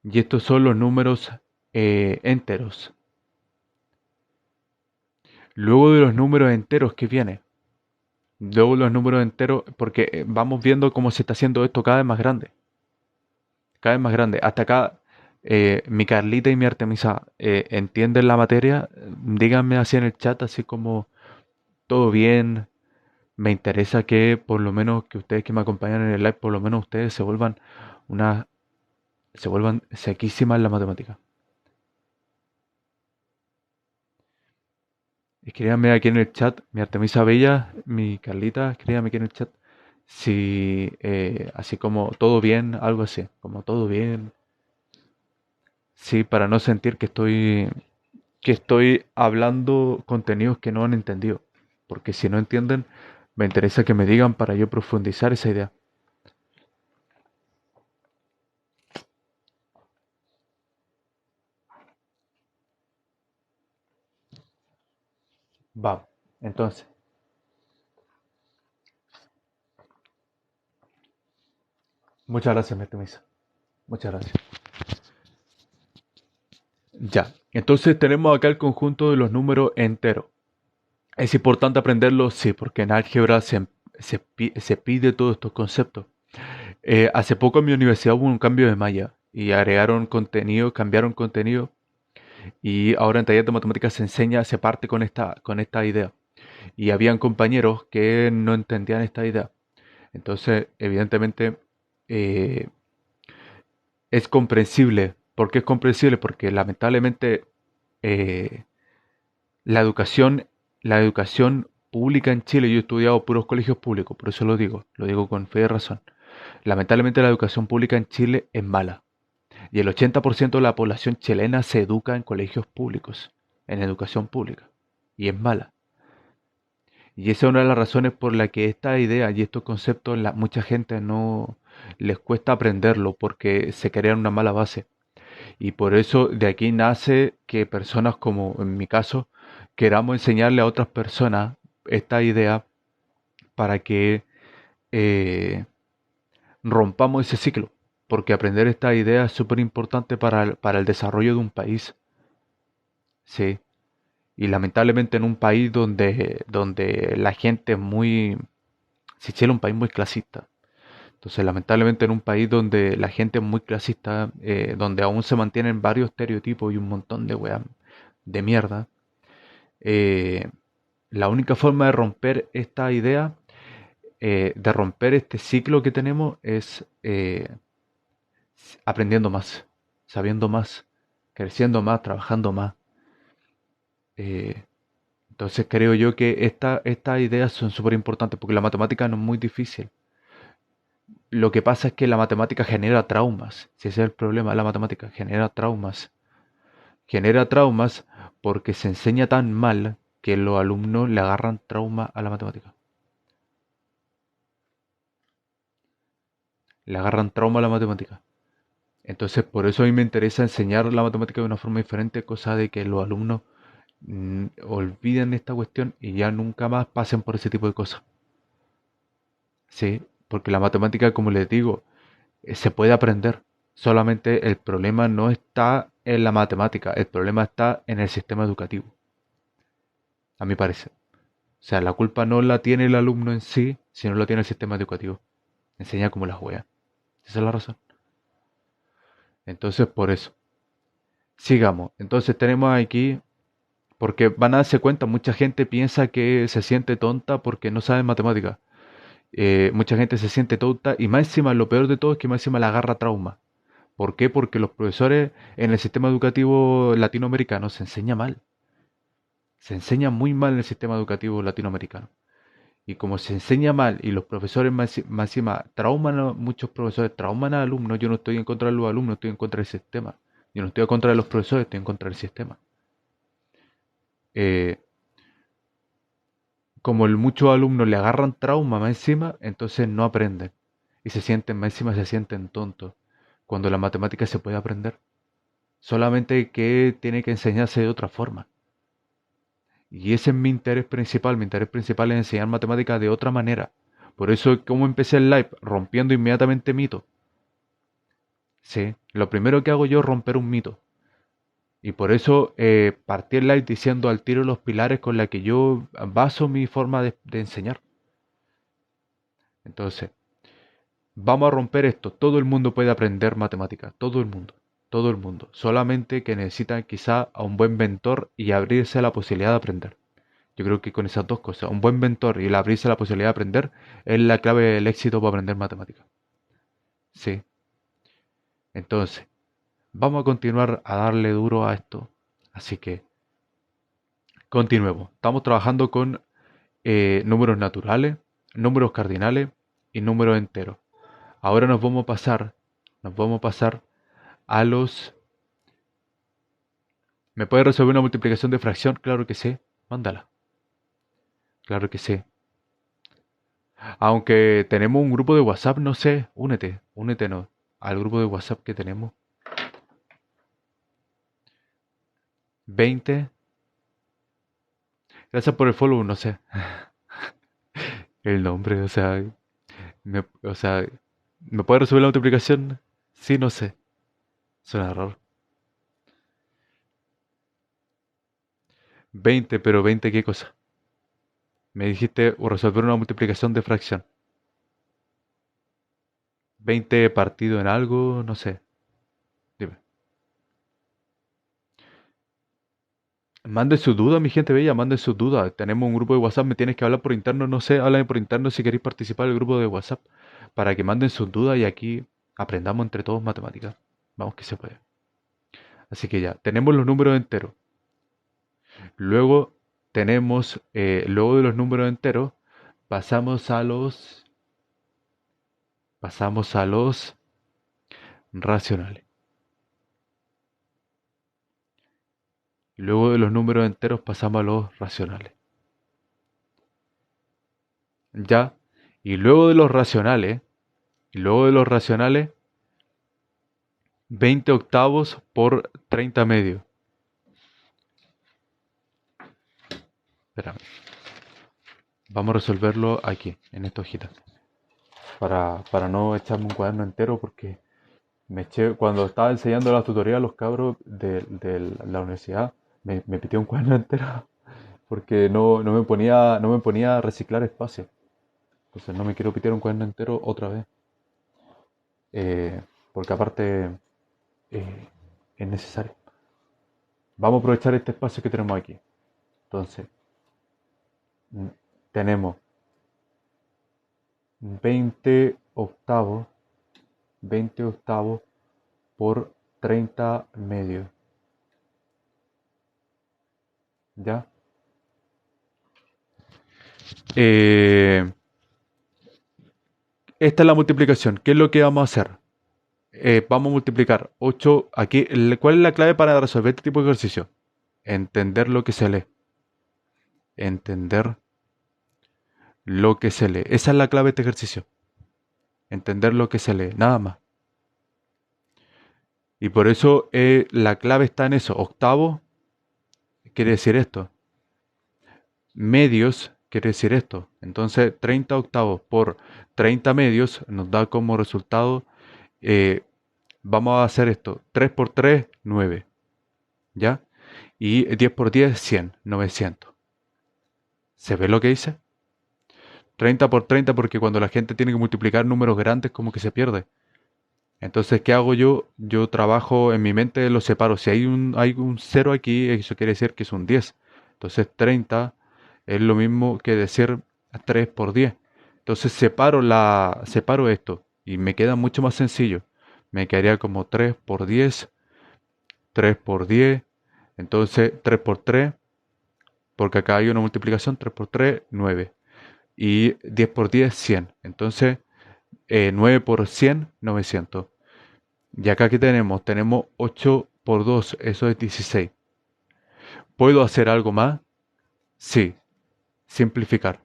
Y estos son los números enteros. Luego de los números enteros, ¿qué viene? Luego de los números enteros, porque vamos viendo cómo se está haciendo esto cada vez más grande. Cada vez más grande. Hasta acá, mi Carlita y mi Artemisa, ¿entienden la materia? Díganme así en el chat, así como todo bien. Me interesa que por lo menos que ustedes que me acompañan en el live, por lo menos ustedes una, se vuelvan sequísimas en la matemática. Escríbanme aquí en el chat, mi Artemisa Bella, mi Carlita, escríbanme aquí en el chat si así como todo bien, algo así, como todo bien. Sí, para no sentir que estoy hablando contenidos que no han entendido. Porque si no entienden, me interesa que me digan para yo profundizar esa idea. Va, entonces, muchas gracias, mi Artemisa. Muchas gracias. Ya, entonces tenemos acá el conjunto de los números enteros. ¿Es importante aprenderlo? Sí, porque en álgebra se pide todos estos conceptos. Hace poco en mi universidad hubo un cambio de malla y agregaron contenido, cambiaron contenido y ahora en taller de matemáticas se parte con esta idea. Y habían compañeros que no entendían esta idea. Entonces, evidentemente, eh, es comprensible. ¿Por qué es comprensible? Porque lamentablemente eh, la educación, la educación pública en Chile, yo he estudiado puros colegios públicos, por eso lo digo con fe y razón. Lamentablemente la educación pública en Chile es mala. Y el 80% de la población chilena se educa en colegios públicos, en educación pública. Y es mala. Y esa es una de las razones por la que esta idea y estos conceptos mucha gente no les cuesta aprenderlo porque se crean una mala base. Y por eso de aquí nace que personas como en mi caso queramos enseñarle a otras personas esta idea para que eh, rompamos ese ciclo. Porque aprender esta idea es súper importante para el desarrollo de un país. Sí. Y lamentablemente en un país donde la gente es muy... Si Chile es un país muy clasista. Entonces, lamentablemente en un país donde la gente es muy clasista, donde aún se mantienen varios estereotipos y un montón de weas de mierda, eh, la única forma de romper esta idea, de romper este ciclo que tenemos, es aprendiendo más, sabiendo más, creciendo más, trabajando más. Eh, entonces creo yo que estas ideas son súper importantes porque la matemática no es muy difícil. Lo que pasa es que la matemática genera traumas. Si ese es el problema, la matemática genera traumas. Genera traumas porque se enseña tan mal que los alumnos le agarran trauma a la matemática. Le agarran trauma a la matemática. Entonces, por eso a mí me interesa enseñar la matemática de una forma diferente, cosa de que los alumnos olviden esta cuestión y ya nunca más pasen por ese tipo de cosas. Sí, porque la matemática, como les digo, se puede aprender. Solamente el problema no está en la matemática, el problema está en el sistema educativo, a mi parecer. O sea, la culpa no la tiene el alumno en sí, sino la tiene el sistema educativo. Enseña como la juega. Esa es la razón. Entonces, por eso. Sigamos. Entonces tenemos aquí, porque van a darse cuenta, mucha gente piensa que se siente tonta porque no sabe matemática. Mucha gente se siente tonta y más encima, lo peor de todo es que más encima la agarra trauma. ¿Por qué? Porque los profesores en el sistema educativo latinoamericano se enseña mal. Se enseña muy mal en el sistema educativo latinoamericano. Y como se enseña mal y los profesores más encima trauman muchos profesores trauman a alumnos, yo no estoy en contra de los alumnos, estoy en contra del sistema. Yo no estoy en contra de los profesores, estoy en contra del sistema. Eh, como muchos alumnos le agarran trauma más encima, entonces no aprenden. Y se sienten, más encima se sienten tontos. Cuando la matemática se puede aprender. Solamente que tiene que enseñarse de otra forma. Y ese es mi interés principal. Mi interés principal es enseñar matemáticas de otra manera. Por eso, como empecé el live, rompiendo inmediatamente mitos. Sí, lo primero que hago yo es romper un mito. Y por eso partí el live diciendo al tiro los pilares con la que yo baso mi forma de enseñar. Entonces, vamos a romper esto. Todo el mundo puede aprender matemáticas. Todo el mundo. Todo el mundo. Solamente que necesita quizá a un buen mentor y abrirse a la posibilidad de aprender. Yo creo que con esas dos cosas, un buen mentor y el abrirse a la posibilidad de aprender, es la clave del éxito para aprender matemáticas. Sí. Entonces, vamos a continuar a darle duro a esto. Así que, continuemos. Estamos trabajando con números naturales, números cardinales y números enteros. Ahora nos vamos a pasar a los... ¿Me puede resolver una multiplicación de fracción? Claro que sí. Mándala. Claro que sí. Aunque tenemos un grupo de WhatsApp, no sé, únete no, al grupo de WhatsApp que tenemos. 20. Gracias por el follow, no sé. El nombre, o sea, ¿me puede resolver la multiplicación? Sí, no sé. Suena raro. 20, pero 20, ¿qué cosa? Me dijiste resolver una multiplicación de fracción. 20 partido en algo, no sé. Dime. Mande su duda, mi gente bella, mande su duda. Tenemos un grupo de WhatsApp, me tienes que hablar por interno, no sé, háblame por interno si queréis participar del grupo de WhatsApp para que manden sus dudas y aquí aprendamos entre todos matemáticas. Vamos que se puede. Así que ya, tenemos los números enteros. Luego luego de los números enteros, pasamos a los racionales. Y luego de los números enteros pasamos a los racionales. ¿ya? Y luego de los racionales, y luego de los racionales, 20 octavos por 30 medios. Espérame, vamos a resolverlo aquí, en esta hojita. Para no echarme un cuaderno entero porque me eché, cuando estaba enseñando la tutoría a los cabros de la universidad, me pité un cuaderno entero porque no me ponía a reciclar espacio. Entonces no me quiero pitear un cuaderno entero otra vez. eh, Porque aparte eh, es necesario. Vamos a aprovechar este espacio que tenemos aquí. Entonces, mm, tenemos 20 octavos, 20 octavos por 30 medios. ¿Ya? Eh, Esta es la multiplicación. ¿Qué es lo que vamos a hacer? Vamos a multiplicar 8 aquí. ¿Cuál es la clave para resolver este tipo de ejercicio? Entender lo que se lee. Entender lo que se lee. Esa es la clave de este ejercicio. Entender lo que se lee. Nada más. Y por eso la clave está en eso. Octavo quiere decir esto. Medios quiere decir esto. Entonces 30 octavos por 30 medios nos da como resultado, eh, vamos a hacer esto. 3 por 3, 9. ¿Ya? Y 10 por 10, 100, 900. ¿Se ve lo que hice? 30 por 30 porque cuando la gente tiene que multiplicar números grandes como que se pierde. Entonces, ¿qué hago yo? Yo trabajo en mi mente, lo separo. Si hay un cero aquí, eso quiere decir que es un 10. Entonces, 30 es lo mismo que decir 3 por 10. Entonces, separo esto y me queda mucho más sencillo. Me quedaría como 3 por 10, 3 por 10. Entonces, 3 por 3, porque acá hay una multiplicación, 3 por 3, 9. Y 10 por 10, 100. Entonces, 9 por 100, 900. Y acá que tenemos, 8 por 2, eso es 16. ¿Puedo hacer algo más? Sí, simplificar,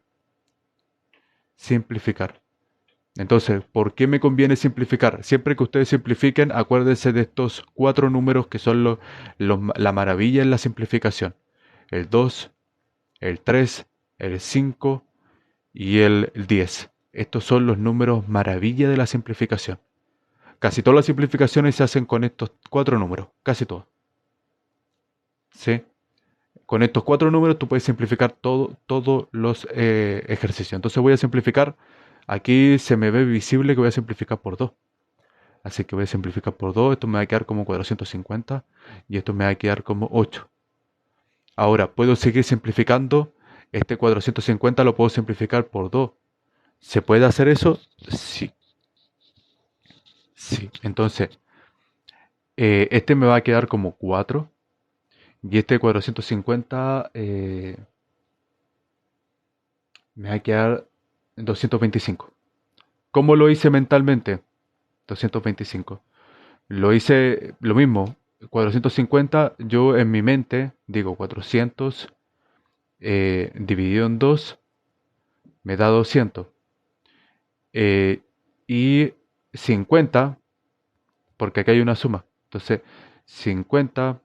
simplificar. Entonces, ¿por qué me conviene simplificar? Siempre que ustedes simplifiquen, acuérdense de estos cuatro números que son la maravilla en la simplificación. El 2, el 3, el 5 y el 10. Estos son los números maravilla de la simplificación. Casi todas las simplificaciones se hacen con estos cuatro números, casi todas. ¿Sí? Con estos cuatro números tú puedes simplificar todos los ejercicios. Entonces voy a simplificar. Aquí se me ve visible que voy a simplificar por 2. Así que voy a simplificar por 2. Esto me va a quedar como 450 y esto me va a quedar como 8. Ahora, puedo seguir simplificando. Este 450 lo puedo simplificar por 2. ¿Se puede hacer eso? Sí. Sí. Entonces, este me va a quedar como 4. Y este 450 me va a quedar 225. ¿Cómo lo hice mentalmente? 225. Lo hice lo mismo. 450, yo en mi mente digo 400 dividido en 2 me da 200. Eh, y 50, porque acá hay una suma. Entonces, 50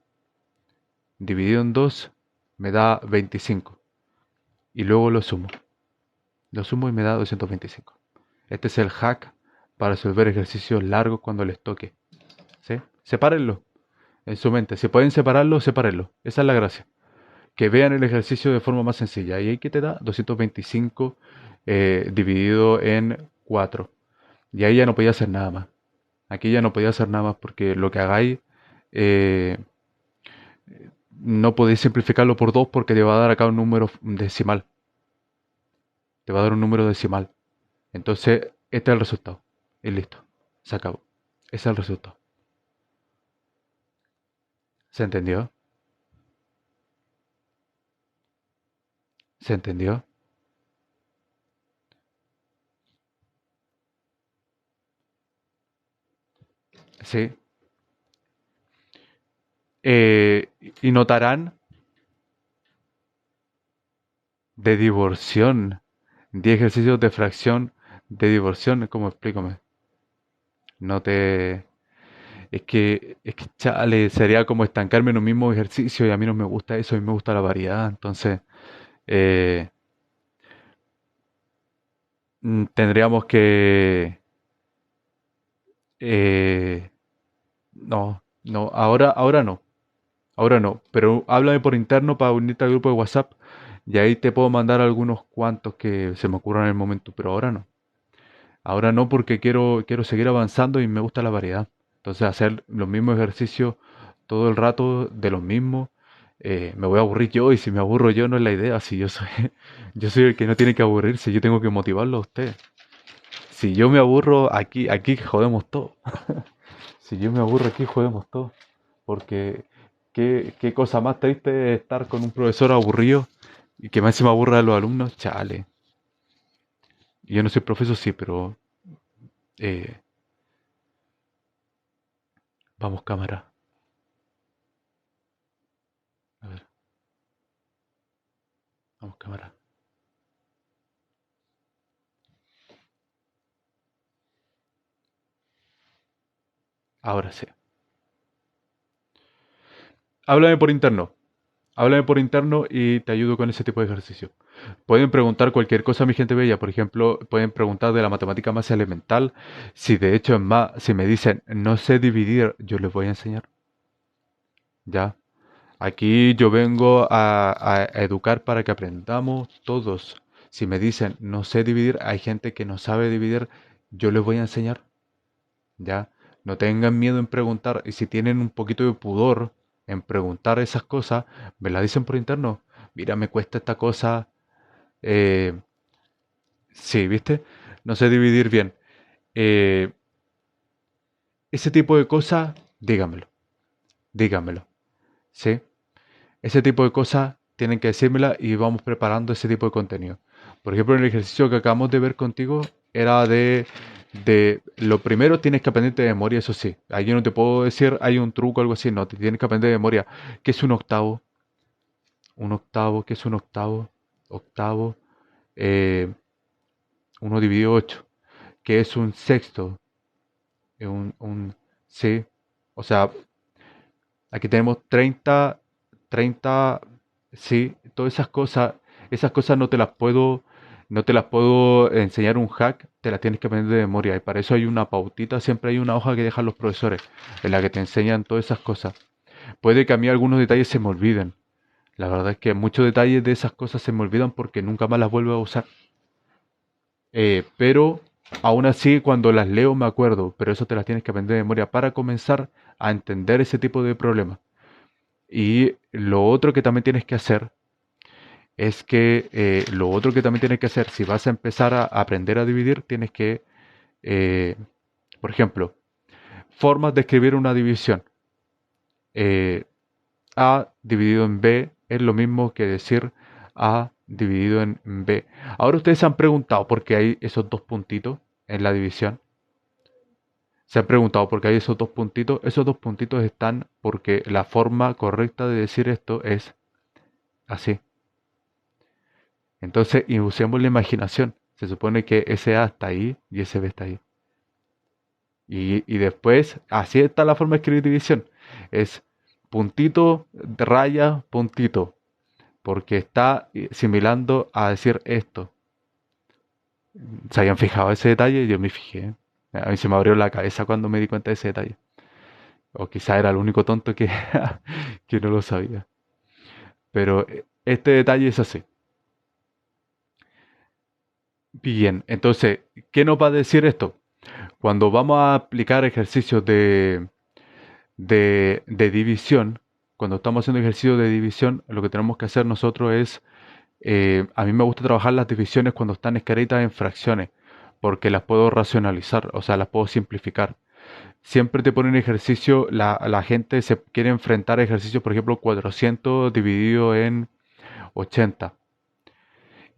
dividido en 2 me da 25. Y luego lo sumo. Lo sumo y me da 225. Este es el hack para resolver ejercicios largos cuando les toque. ¿Sí? Sepárenlo en su mente. Si pueden separarlo, sepárenlo. Esa es la gracia. Que vean el ejercicio de forma más sencilla. ¿Y ahí qué te da? 225 dividido en 4. Y ahí ya no podía hacer nada más. Aquí ya no podía hacer nada más porque lo que hagáis eh, no podéis simplificarlo por 2 porque te va a dar acá un número decimal. Te va a dar un número decimal. Entonces, este es el resultado. Y listo. Se acabó. Ese es el resultado. ¿Se entendió? ¿Se entendió? Sí. Y notarán de divorción. 10 ejercicios de fracción de divorción, ¿cómo explícame? No te... chale, sería como estancarme en un mismo ejercicio y a mí no me gusta eso, a mí me gusta la variedad. Entonces, eh, tendríamos que... eh, no, ahora no. Ahora no, pero háblame por interno para unirte al grupo de WhatsApp y ahí te puedo mandar algunos cuantos que se me ocurran en el momento, pero ahora no. Ahora no porque quiero seguir avanzando y me gusta la variedad. Entonces hacer los mismos ejercicios todo el rato de los mismos, me voy a aburrir yo y si me aburro yo no es la idea. Si yo soy, yo soy el que no tiene que aburrirse, yo tengo que motivarlo a usted. Si yo me aburro aquí jodemos todo. Si yo me aburro aquí jodemos todo. Porque qué cosa más triste es estar con un profesor aburrido y que más se me aburra a los alumnos, chale. Yo no soy profesor, sí, pero eh, vamos cámara. A ver, vamos cámara. Ahora sí. Háblame por interno. Háblame por interno y te ayudo con ese tipo de ejercicio. Pueden preguntar cualquier cosa a mi gente bella. Por ejemplo, pueden preguntar de la matemática más elemental. Si de hecho es más, si me dicen no sé dividir, yo les voy a enseñar. ¿Ya? Aquí yo vengo a educar para que aprendamos todos. Si me dicen no sé dividir, hay gente que no sabe dividir, yo les voy a enseñar. ¿Ya? No tengan miedo en preguntar y si tienen un poquito de pudor en preguntar esas cosas, me la dicen por interno. Mira, me cuesta esta cosa. eh, sí, ¿viste? No sé dividir bien. Eh, ese tipo de cosas, dígamelo, dígamelo. ¿Sí? Ese tipo de cosas tienen que decírmela y vamos preparando ese tipo de contenido. Por ejemplo, el ejercicio que acabamos de ver contigo era de lo primero tienes que aprender de memoria, eso sí. Ahí yo no te puedo decir hay un truco o algo así, no, te tienes que aprender de memoria. ¿Qué es un octavo? Un octavo, ¿qué es un octavo? Octavo, eh, 1 dividido 8. ¿Qué es un sexto? Sí. O sea, aquí tenemos 30, sí, todas esas cosas no te las puedo enseñar un hack, te las tienes que aprender de memoria. Y para eso hay una pautita, siempre hay una hoja que dejan los profesores, en la que te enseñan todas esas cosas. Puede que a mí algunos detalles se me olviden. La verdad es que muchos detalles de esas cosas se me olvidan porque nunca más las vuelvo a usar. Pero aún así, cuando las leo me acuerdo, pero eso te las tienes que aprender de memoria para comenzar a entender ese tipo de problemas. Y lo otro que también tienes que hacer es que lo otro que también tienes que hacer, si vas a empezar a aprender a dividir, tienes que, eh, por ejemplo, formas de escribir una división. Eh, A dividido en B es lo mismo que decir A dividido en B. Ahora ustedes se han preguntado por qué hay esos dos puntitos en la división. Se han preguntado por qué hay esos dos puntitos. Esos dos puntitos están porque la forma correcta de decir esto es así. Entonces, y usemos la imaginación. Se supone que ese A está ahí y ese B está ahí. Y después, así está la forma de escribir división. Es puntito, raya, puntito. Porque está similando a decir esto. ¿Se habían fijado ese detalle? Yo me fijé. A mí se me abrió la cabeza cuando me di cuenta de ese detalle. O quizá era el único tonto que, que no lo sabía. Pero este detalle es así. Bien, entonces, ¿qué nos va a decir esto? Cuando vamos a aplicar ejercicios de división, cuando estamos haciendo ejercicios de división, lo que tenemos que hacer nosotros es, a mí me gusta trabajar las divisiones cuando están escritas en fracciones, porque las puedo racionalizar, o sea, las puedo simplificar. Siempre te ponen ejercicio, la gente se quiere enfrentar a ejercicios, por ejemplo, 400 dividido en 80.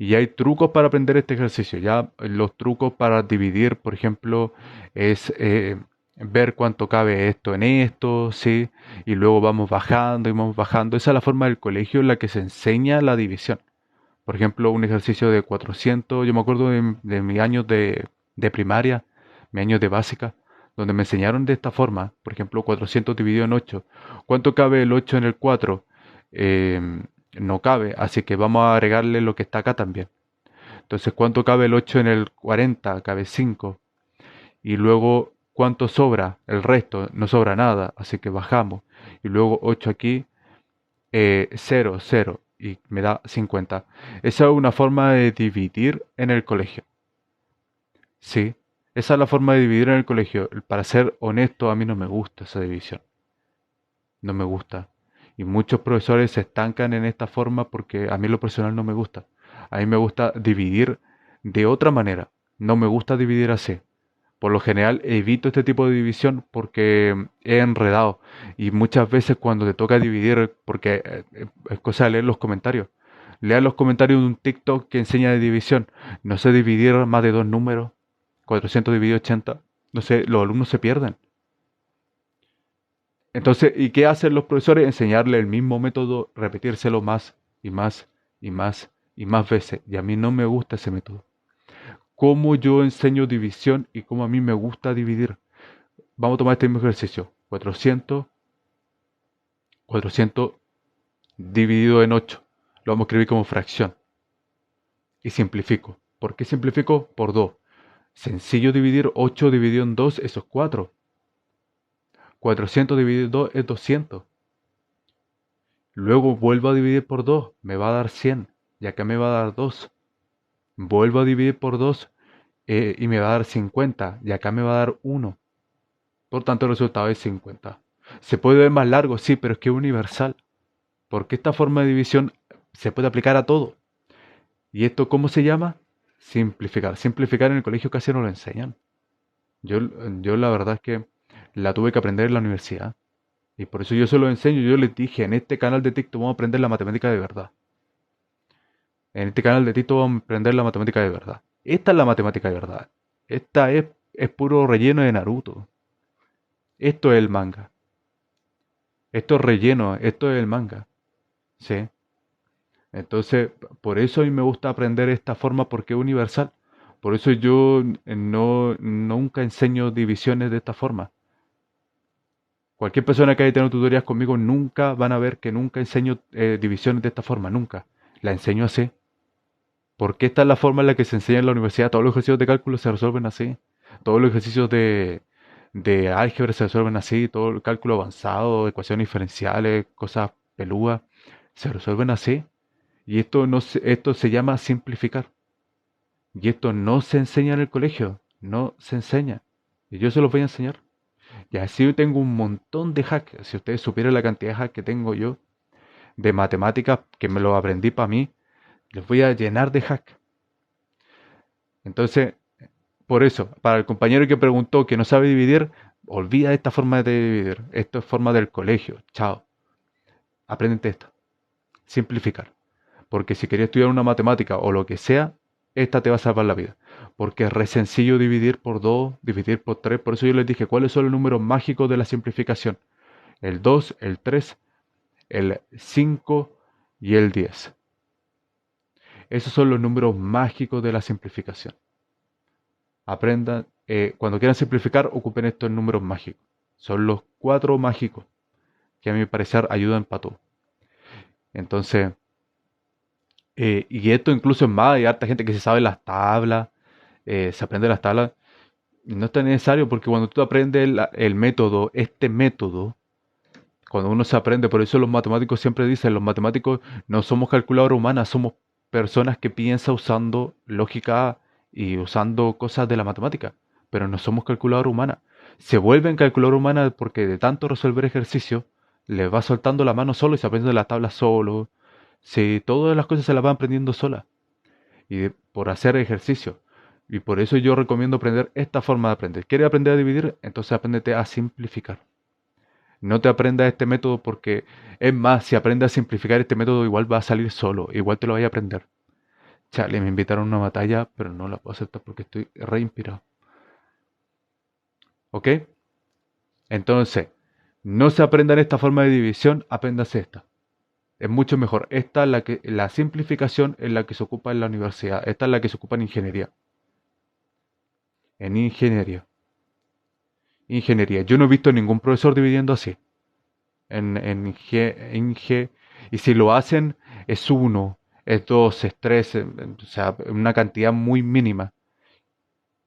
Y hay trucos para aprender este ejercicio. Ya los trucos para dividir, por ejemplo, es ver cuánto cabe esto en esto, ¿sí? Y luego vamos bajando y vamos bajando. Esa es la forma del colegio en la que se enseña la división. Por ejemplo, un ejercicio de 400, yo me acuerdo de mis años de primaria, mis años de básica, donde me enseñaron de esta forma, por ejemplo, 400 dividido en 8. ¿Cuánto cabe el 8 en el 4? No cabe, así que vamos a agregarle lo que está acá también. Entonces, ¿cuánto cabe el 8 en el 40? Cabe 5. Y luego, ¿cuánto sobra? El resto, no sobra nada, así que bajamos. Y luego 8 aquí, 0, 0, y me da 50. Esa es una forma de dividir en el colegio. Sí, esa es la forma de dividir en el colegio. Para ser honesto, a mí no me gusta esa división. No me gusta. Y muchos profesores se estancan en esta forma porque a mí lo personal no me gusta. A mí me gusta dividir de otra manera. No me gusta dividir así. Por lo general evito este tipo de división porque es enredado. Y muchas veces cuando te toca dividir, porque es cosa de leer los comentarios. Lea los comentarios de un TikTok que enseña de división. No sé dividir más de dos números. 400 dividido 80. No sé, los alumnos se pierden. Entonces, ¿y qué hacen los profesores? Enseñarle el mismo método, repetírselo más y más y más y más veces. Y a mí no me gusta ese método. ¿Cómo yo enseño división y cómo a mí me gusta dividir? Vamos a tomar este mismo ejercicio. 400 dividido en 8. Lo vamos a escribir como fracción. Y simplifico. ¿Por qué simplifico? Por 2. Sencillo dividir 8 dividido en 2, eso es 4. 400 dividido en 2 es 200. Luego vuelvo a dividir por 2, me va a dar 100. Y acá me va a dar 2. Vuelvo a dividir por 2 y me va a dar 50. Y acá me va a dar 1. Por tanto, el resultado es 50. Se puede ver más largo, sí, pero es que es universal. Porque esta forma de división se puede aplicar a todo. ¿Y esto cómo se llama? Simplificar. Simplificar en el colegio casi no lo enseñan. Yo, yo la verdad es que la tuve que aprender en la universidad. Y por eso yo se lo enseño. Yo les dije, en este canal de TikTok vamos a aprender la matemática de verdad. En este canal de TikTok vamos a aprender la matemática de verdad. Esta es la matemática de verdad. Esta es puro relleno de Naruto. Esto es el manga. Esto es relleno. Esto es el manga. ¿Sí? Entonces, por eso a mí me gusta aprender esta forma porque es universal. Por eso yo nunca enseño divisiones de esta forma. Cualquier persona que haya tenido tutorías conmigo nunca van a ver que nunca enseño divisiones de esta forma, nunca. La enseño así. Porque esta es la forma en la que se enseña en la universidad. Todos los ejercicios de cálculo se resuelven así. Todos los ejercicios de álgebra se resuelven así. Todo el cálculo avanzado, ecuaciones diferenciales, cosas pelúas, se resuelven así. Y esto se llama simplificar. Y esto no se enseña en el colegio. No se enseña. Y yo se los voy a enseñar. Y así yo tengo un montón de hacks. Si ustedes supieran la cantidad de hacks que tengo yo de matemáticas, que me lo aprendí para mí, les voy a llenar de hacks. Entonces, por eso, para el compañero que preguntó que no sabe dividir, olvida esta forma de dividir. Esto es forma del colegio. Chao. Aprendete esto. Simplificar. Porque si querías estudiar una matemática o lo que sea, esta te va a salvar la vida. Porque es re sencillo dividir por 2, dividir por 3. Por eso yo les dije, ¿cuáles son los números mágicos de la simplificación? El 2, el 3, el 5 y el 10. Esos son los números mágicos de la simplificación. Aprendan, cuando quieran simplificar, ocupen estos números mágicos. Son los 4 mágicos que a mi parecer ayudan para todo. Entonces, y esto incluso es más, hay harta gente que se sabe las tablas, se aprende las tablas. No es tan necesario porque cuando tú aprendes el método, este método, cuando uno se aprende, por eso los matemáticos siempre dicen, los matemáticos no somos calculadoras humanas, somos personas que piensan usando lógica y usando cosas de la matemática, pero no somos calculadoras humanas. Se vuelven calculadoras humanas porque de tanto resolver ejercicios, les va soltando la mano solo y se aprende la tabla solo. Si todas las cosas se las van aprendiendo solas por hacer ejercicio. Y por eso yo recomiendo aprender esta forma de aprender. ¿Quieres aprender a dividir? Entonces apréndete a simplificar. No te aprendas este método porque, es más, si aprendes a simplificar este método, igual va a salir solo, igual te lo vas a aprender. Chale, me invitaron a una batalla, pero no la puedo aceptar porque estoy re inspirado. ¿Ok? Entonces, no se aprendan esta forma de división, apréndase esta. Es mucho mejor. Esta es la simplificación en la que se ocupa en la universidad. Esta es la que se ocupa en ingeniería. En ingeniería. Ingeniería. Yo no he visto ningún profesor dividiendo así. Y si lo hacen, es uno, es dos, es tres, o sea, una cantidad muy mínima.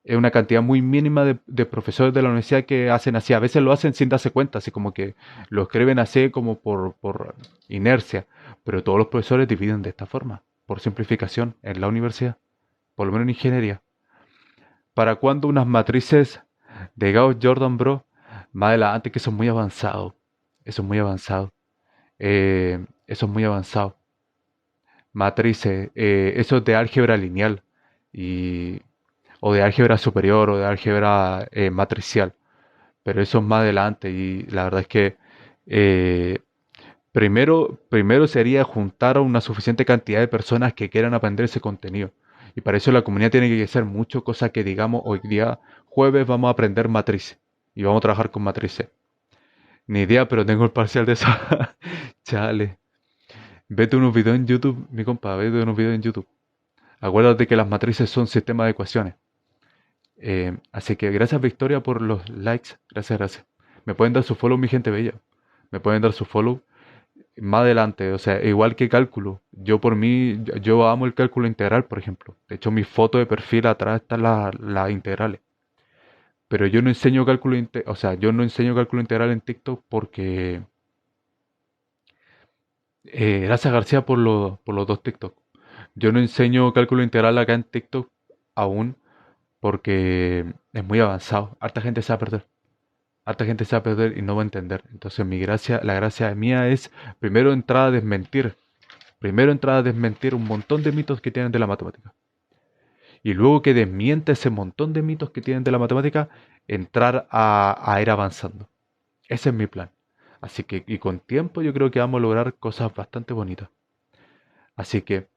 Es una cantidad muy mínima de profesores de la universidad que hacen así. A veces lo hacen sin darse cuenta, así como que lo escriben así como por inercia. Pero todos los profesores dividen de esta forma, por simplificación, en la universidad, por lo menos en ingeniería. ¿Para cuándo unas matrices de Gauss-Jordan, bro? Más adelante, que eso es muy avanzado. Eso es muy avanzado. Eso es muy avanzado. Matrices, eso es de álgebra lineal. Y o de álgebra superior o de álgebra matricial, pero eso es más adelante y la verdad es que eh, primero sería juntar a una suficiente cantidad de personas que quieran aprender ese contenido. Y para eso la comunidad tiene que hacer mucho, cosa que digamos hoy día jueves vamos a aprender matrices y vamos a trabajar con matrices. Ni idea, pero tengo el parcial de eso. Chale. Vete unos videos en YouTube, mi compa, vete unos videos en YouTube. Acuérdate que las matrices son sistemas de ecuaciones. Así que gracias Victoria por los likes. Gracias, gracias. Me pueden dar su follow, mi gente bella. Me pueden dar su follow más adelante. O sea, igual que cálculo. Yo por mí, yo amo el cálculo integral, por ejemplo. De hecho, mi foto de perfil atrás están las integrales. Pero yo no enseño o sea, yo no enseño cálculo integral en TikTok porque gracias García por los dos TikTok. Yo no enseño cálculo integral acá en TikTok aún porque es muy avanzado. Harta gente se va a perder. Harta gente se va a perder y no va a entender. Entonces la gracia mía es primero entrar a desmentir. Primero entrar a desmentir un montón de mitos que tienen de la matemática. Y luego que desmiente ese montón de mitos que tienen de la matemática, entrar a ir avanzando. Ese es mi plan. Así que, y con tiempo yo creo que vamos a lograr cosas bastante bonitas. Así que,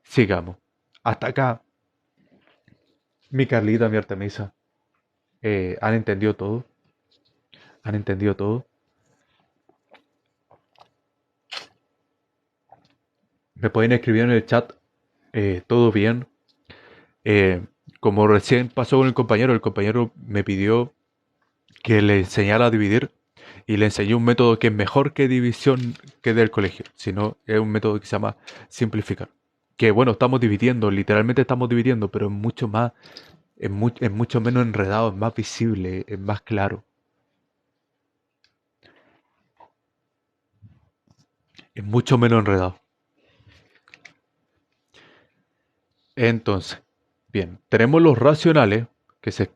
sigamos. Hasta acá, mi Carlita, mi Artemisa, han entendido todo. Han entendido todo. Me pueden escribir en el chat, todo bien. Eh, Como recién pasó con el compañero me pidió que le enseñara a dividir y le enseñé un método que es mejor que división que del colegio, sino es un método que se llama simplificar. Que bueno, estamos dividiendo, literalmente estamos dividiendo, pero es mucho más, es mucho menos enredado, es más visible, es más claro, es mucho menos enredado. Entonces, bien, tenemos los racionales,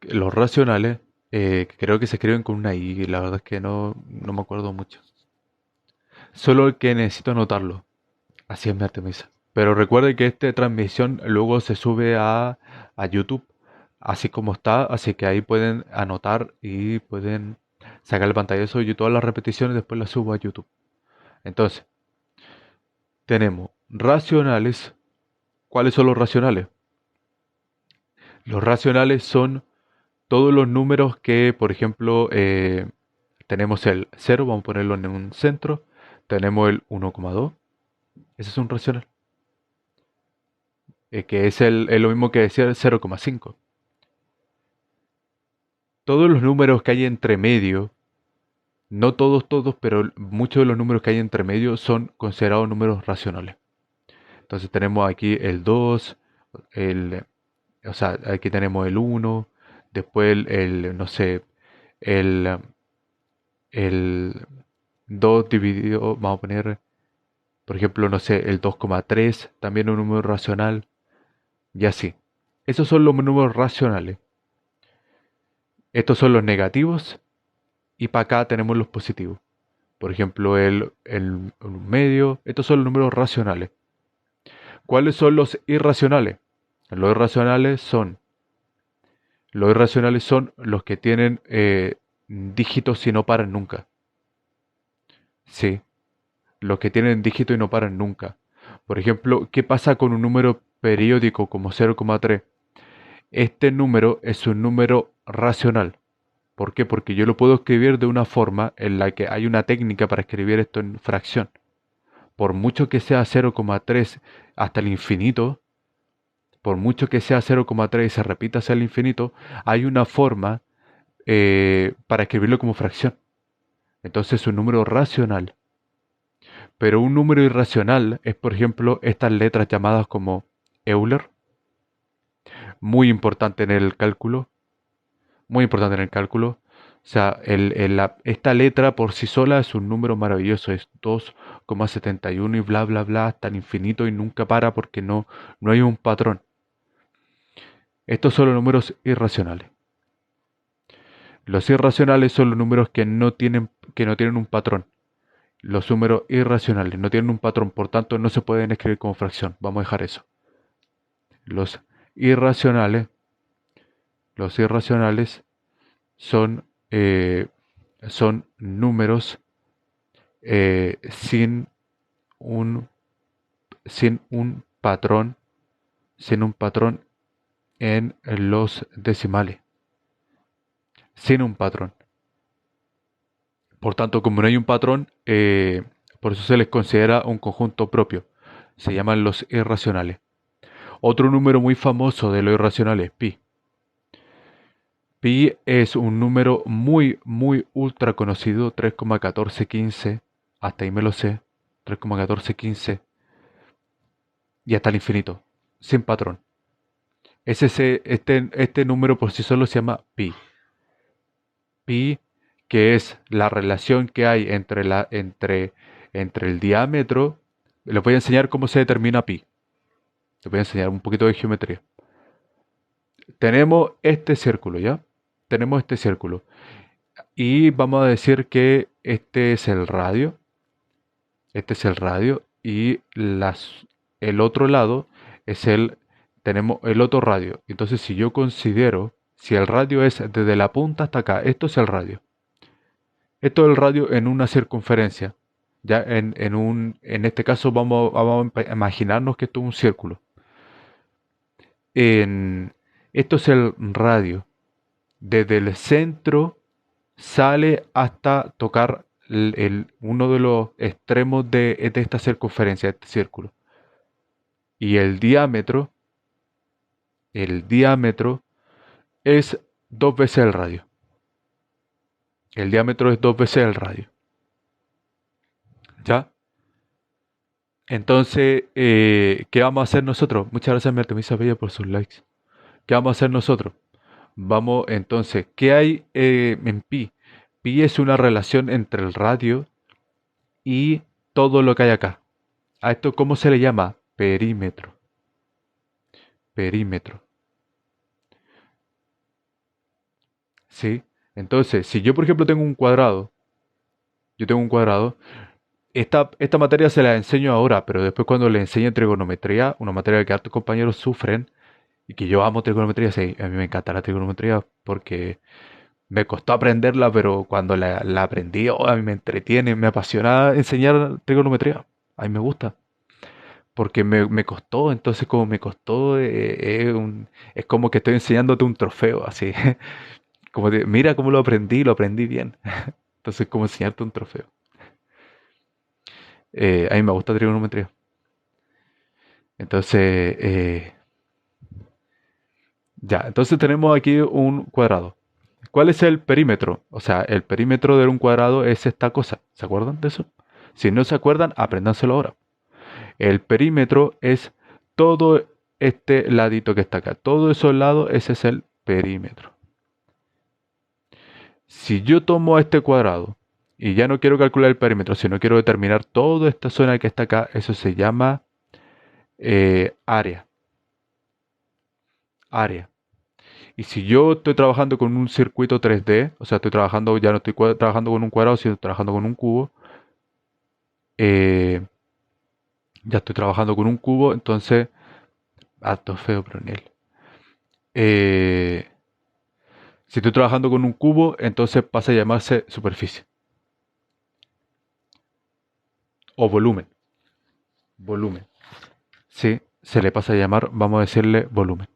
los racionales, que creo que se escriben con una I, la verdad es que no me acuerdo mucho. Solo que necesito anotarlo. Así es, mi Artemisa. Pero recuerde que esta transmisión luego se sube a YouTube, así como está, así que ahí pueden anotar y pueden sacar el pantallazo y todas las repeticiones, después las subo a YouTube. Entonces, tenemos racionales. ¿Cuáles son los racionales? Los racionales son todos los números que, por ejemplo, tenemos el 0, vamos a ponerlo en un centro, tenemos el 1,2, ese es un racional, que es lo mismo que decir el 0,5. Todos los números que hay entre medio, no todos, pero muchos de los números que hay entre medio son considerados números racionales. Entonces tenemos aquí el 2, el, o sea, aquí tenemos el 1, después no sé, el, el 2 dividido, vamos a poner, por ejemplo, no sé, el 2,3, también un número racional, y así. Esos son los números racionales. Estos son los negativos, y para acá tenemos los positivos. Por ejemplo, el medio, estos son los números racionales. ¿Cuáles son los irracionales? Los irracionales son, los irracionales son los que tienen dígitos y no paran nunca. Sí, los que tienen dígitos y no paran nunca. Por ejemplo, ¿qué pasa con un número periódico como 0,3? Este número es un número racional. ¿Por qué? Porque yo lo puedo escribir de una forma en la que hay una técnica para escribir esto en fracción. por mucho que sea 0,3 hasta el infinito, por mucho que sea 0,3 y se repita hacia el infinito, hay una forma para escribirlo como fracción. Entonces es un número racional. Pero un número irracional es, por ejemplo, estas letras llamadas como Euler, muy importante en el cálculo, muy importante en el cálculo. O sea, esta letra por sí sola es un número maravilloso, es 2,71 y bla, bla, bla, hasta el infinito y nunca para porque no hay un patrón. Estos son los números irracionales. Los irracionales son los números que no tienen un patrón. Los números irracionales no tienen un patrón, por tanto no se pueden escribir como fracción. Vamos a dejar eso. Los irracionales, los irracionales son, son números sin un, sin un patrón, sin un patrón en los decimales, sin un patrón. Por tanto, como no hay un patrón, por eso se les considera un conjunto propio. Se llaman los irracionales. Otro número muy famoso de los irracionales, pi. Pi es un número muy, muy ultra conocido, 3,1415, hasta ahí me lo sé, 3,1415, y hasta el infinito, sin patrón. Este número por sí solo se llama pi. Pi, que es la relación que hay entre el diámetro. Les voy a enseñar cómo se determina pi. Les voy a enseñar un poquito de geometría. Tenemos este círculo, ¿ya? Tenemos este círculo. Y vamos a decir que este es el radio. Este es el radio. Y el otro lado tenemos el otro radio. Entonces, si yo considero, si el radio es desde la punta hasta acá, esto es el radio. Esto es el radio en una circunferencia. Ya en este caso vamos a imaginarnos que esto es un círculo. Esto es el radio. Desde el centro sale hasta tocar uno de los extremos de esta circunferencia, de este círculo. Y el diámetro es dos veces el radio. El diámetro es dos veces el radio. ¿Ya? Entonces, ¿qué vamos a hacer nosotros? Muchas gracias, Artemisa Bella, por sus likes. ¿Qué vamos a hacer nosotros? Vamos, entonces, ¿qué hay en pi? Pi es una relación entre el radio y todo lo que hay acá. ¿A esto cómo se le llama? Perímetro. Perímetro. ¿Sí? Entonces, si yo, por ejemplo, tengo un cuadrado, esta materia se la enseño ahora, pero después cuando le enseñe trigonometría, una materia que hartos compañeros sufren, y que yo amo trigonometría, sí, a mí me encanta la trigonometría porque me costó aprenderla, pero cuando la aprendí, oh, a mí me entretiene, me apasiona enseñar trigonometría. A mí me gusta. Porque me costó, entonces como me costó, es como que estoy enseñándote un trofeo, así. Como mira cómo lo aprendí bien. Entonces es como enseñarte un trofeo. A mí me gusta trigonometría. Entonces, ya, entonces tenemos aquí un cuadrado. ¿Cuál es el perímetro? O sea, el perímetro de un cuadrado es esta cosa. ¿Se acuerdan de eso? Si no se acuerdan, apréndanselo ahora. El perímetro es todo este ladito que está acá. Todos esos lados, ese es el perímetro. Si yo tomo este cuadrado y ya no quiero calcular el perímetro, sino quiero determinar toda esta zona que está acá, eso se llama área. Área. Y si yo estoy trabajando con un circuito 3D, o sea, ya no estoy trabajando con un cuadrado, sino trabajando con un cubo, eh, ya estoy trabajando con un cubo, entonces, harto feo, Brunel. Eh, si estoy trabajando con un cubo, entonces pasa a llamarse superficie o volumen. Volumen. Sí, se le pasa a llamar, vamos a decirle volumen.